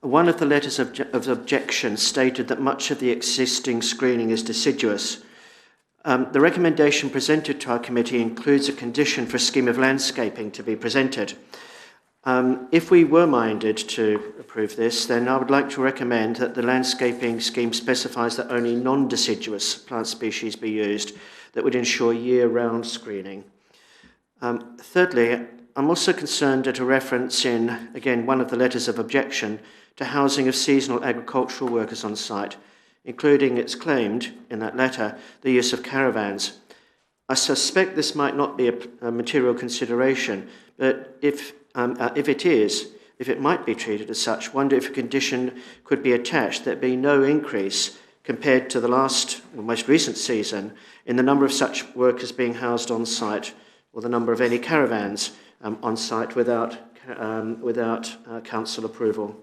S6: one of the letters of objection stated that much of the existing screening is deciduous. The recommendation presented to our committee includes a condition for a scheme of landscaping to be presented. If we were minded to approve this, then I would like to recommend that the landscaping scheme specifies that only non-deciduous plant species be used that would ensure year-round screening. Thirdly, I'm also concerned at a reference in, again, one of the letters of objection to housing of seasonal agricultural workers on site. including, it's claimed in that letter, the use of caravans. I suspect this might not be a material consideration, but if it is, if it might be treated as such, wonder if a condition could be attached that be no increase compared to the last, or most recent season, in the number of such workers being housed on site, or the number of any caravans on site without council approval.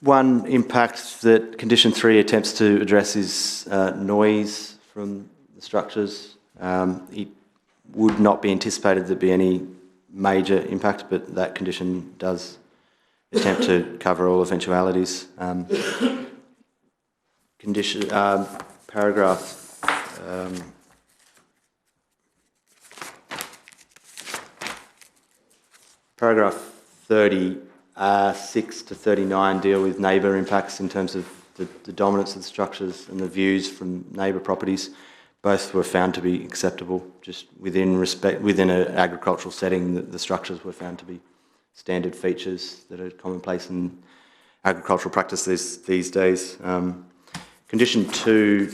S14: One impact that Condition 3 attempts to address is noise from the structures. It would not be anticipated there'd be any major impact, but that condition does attempt to cover all eventualities. Paragraph 36 to 39 deal with neighbour impacts in terms of the dominance of the structures and the views from neighbour properties. Both were found to be acceptable, just within an agricultural setting. The structures were found to be standard features that are commonplace in agricultural practice these days. Condition 2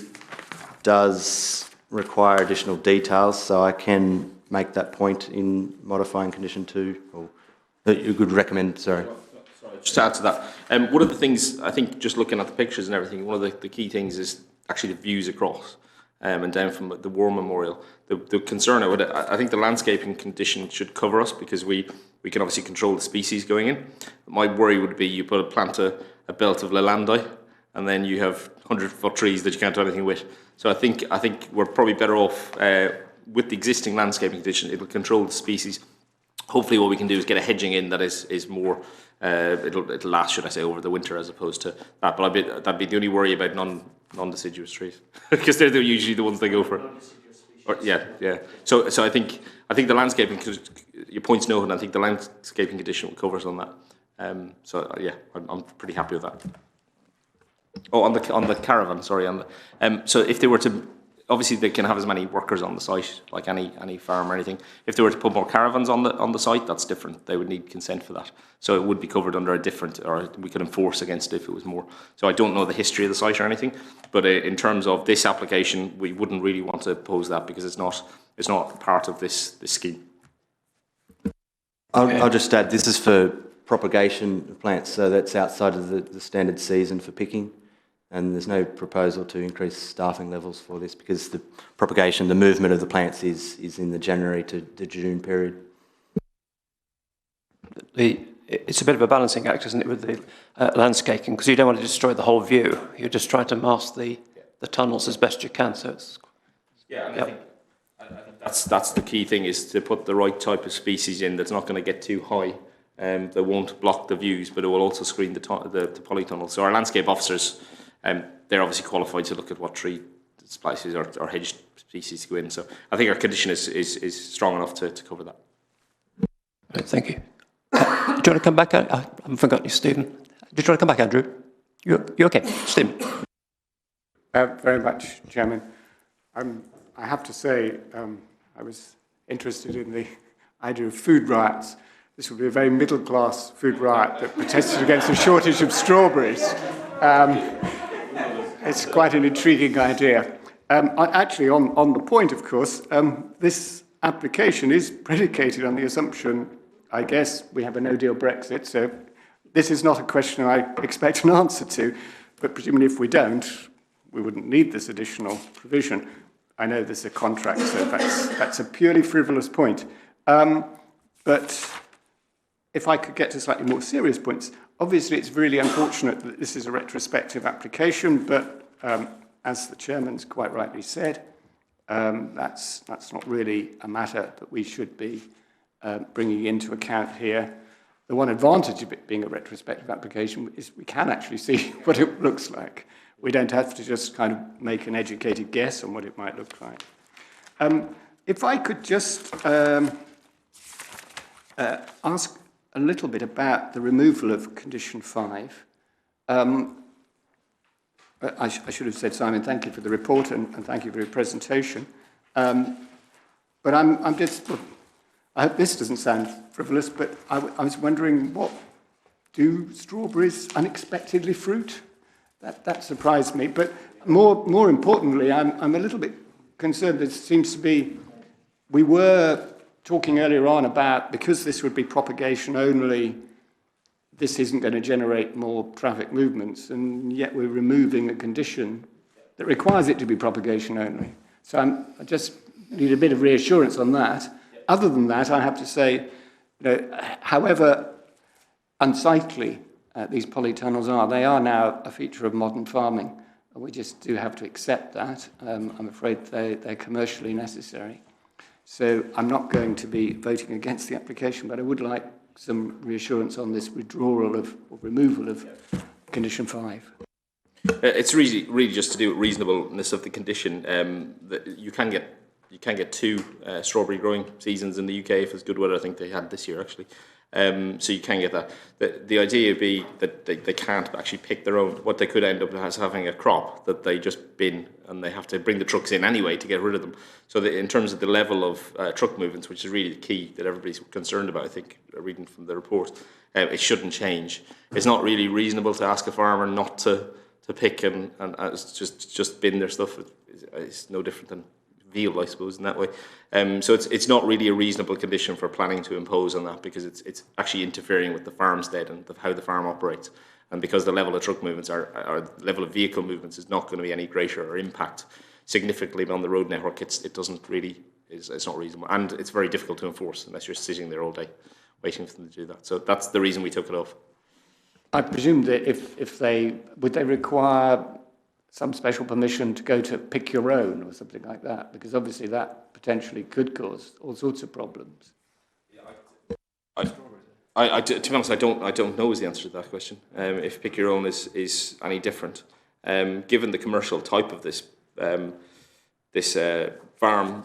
S14: does require additional details, so I can make that point in modifying Condition 2, or you could recommend, sorry.
S7: Just to add to that, one of the things, I think, just looking at the pictures and everything, one of the key things is actually the views across and down from the War Memorial. The concern, I think the landscaping condition should cover us, because we can obviously control the species going in. My worry would be you plant a belt of Leylandii, and then you have 100-foot trees that you can't do anything with. So I think we're probably better off with the existing landscaping condition. It'll control the species. Hopefully what we can do is get a hedging in that is more, it'll last, should I say, over the winter as opposed to that. But that'd be the only worry about non-deciduous trees, because they're usually the ones they go for. Yeah. So I think the landscaping, your point's noted, I think the landscaping condition will cover us on that. Yeah, I'm pretty happy with that. Oh, on the caravan, sorry. So if they were to, obviously they can have as many workers on the site, like any farm or anything. If they were to put more caravans on the site, that's different. They would need consent for that. So it would be covered under a different, or we could enforce against it if it was more. So I don't know the history of the site or anything, but in terms of this application, we wouldn't really want to oppose that, because it's not part of this scheme.
S14: I'll just add, this is for propagation of plants, so that's outside of the standard season for picking. And there's no proposal to increase staffing levels for this, because the propagation, the movement of the plants is in the January to the June period.
S13: It's a bit of a balancing act, isn't it, with the landscaping, because you don't want to destroy the whole view. You're just trying to mask the tunnels as best you can. So it's,
S7: I think that's the key thing, is to put the right type of species in that's not going to get too high. They won't block the views, but it will also screen the polytunnel. So our landscape officers, they're obviously qualified to look at what tree species or hedge species go in. So I think our condition is strong enough to cover that.
S13: Right, thank you. Do you want to come back? I haven't forgotten you, Stephen. Did you want to come back, Andrew? You okay? Stephen.
S4: Very much, Chairman. I have to say, I was interested in the idea of food riots. This would be a very middle-class food riot that protested against a shortage of strawberries. It's quite an intriguing idea. Actually, on the point, of course, this application is predicated on the assumption, I guess, we have a no-deal Brexit, so this is not a question I expect an answer to, but presumably if we don't, we wouldn't need this additional provision. I know there's a contract, so that's a purely frivolous point. But if I could get to slightly more serious points, obviously it's really unfortunate that this is a retrospective application, but as the chairman's quite rightly said, that's not really a matter that we should be bringing into account here. The one advantage of it being a retrospective application is we can actually see what it looks like. We don't have to just kind of make an educated guess on what it might look like. If I could just ask a little bit about the removal of Condition 5. I should have said, Simon, thank you for the report and thank you for your presentation. But I'm just, I hope this doesn't sound frivolous, but I was wondering what do strawberries unexpectedly fruit? That surprised me. But more importantly, I'm a little bit concerned. There seems to be, we were talking earlier on about, because this would be propagation only, this isn't going to generate more traffic movements, and yet we're removing a condition that requires it to be propagation only. So I just need a bit of reassurance on that. Other than that, I have to say, however unsightly these polytunnels are, they are now a feature of modern farming. We just do have to accept that. I'm afraid they're commercially necessary. So I'm not going to be voting against the application, but I would like some reassurance on this withdrawal of, or removal of condition 5.
S7: It's really just to do with reasonableness of the condition. That you can get 2 strawberry growing seasons in the UK if it's good weather. I think they had this year actually. So you can get that. The idea would be that they can't actually pick their own. What they could end up as having a crop that they just bin, and they have to bring the trucks in anyway to get rid of them. So that in terms of the level of truck movements, which is really the key that everybody's concerned about, I think, reading from the report, it shouldn't change. It's not really reasonable to ask a farmer not to pick and just bin their stuff. It's no different than veal, I suppose, in that way. So it's not really a reasonable condition for planning to impose on that, because it's actually interfering with the farmstead and how the farm operates. And because the level of truck movements or the level of vehicle movements is not going to be any greater or impact significantly on the road network, it's not reasonable. And it's very difficult to enforce unless you're sitting there all day waiting for them to do that. So that's the reason we took it off.
S4: I presume that if they require some special permission to go to pick your own or something like that, because obviously that potentially could cause all sorts of problems.
S7: To be honest, I don't know is the answer to that question. If pick your own is any different, given the commercial type of this farm,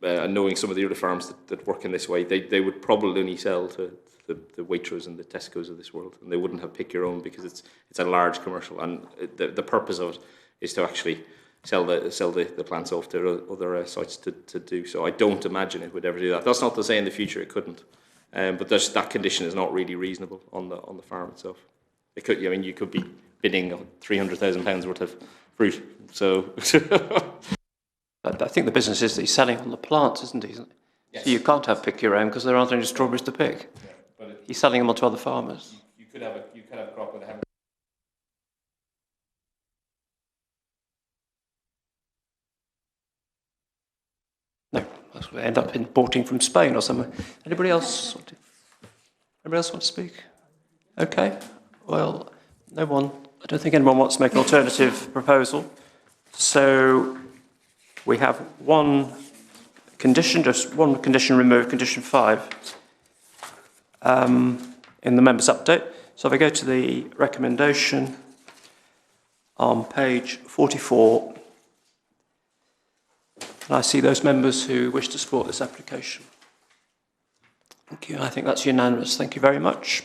S7: and knowing some of the other farms that work in this way, they would probably only sell to the Waitrose and the Tesco's of this world, and they wouldn't have pick your own because it's a large commercial, and the purpose of it is to actually sell the plants off to other sites to do so. I don't imagine it would ever do that. That's not to say in the future it couldn't, but that condition is not really reasonable on the farm itself. It could, I mean, you could be bidding £300,000 worth of fruit. So,
S13: I think the business is that he's selling on the plants, isn't he? Yes. So you can't have pick your own because there aren't any strawberries to pick. Yeah, but he's selling them on to other farmers.
S7: You could have a crop with a
S13: No, that's what we end up importing from Spain or somewhere. Anybody else want to speak? Okay. Well, no one. I don't think anyone wants to make an alternative proposal. So we have one condition, just one condition removed, condition 5, in the members' update. So if I go to the recommendation on page 44, and I see those members who wish to support this application. Thank you. I think that's unanimous. Thank you very much.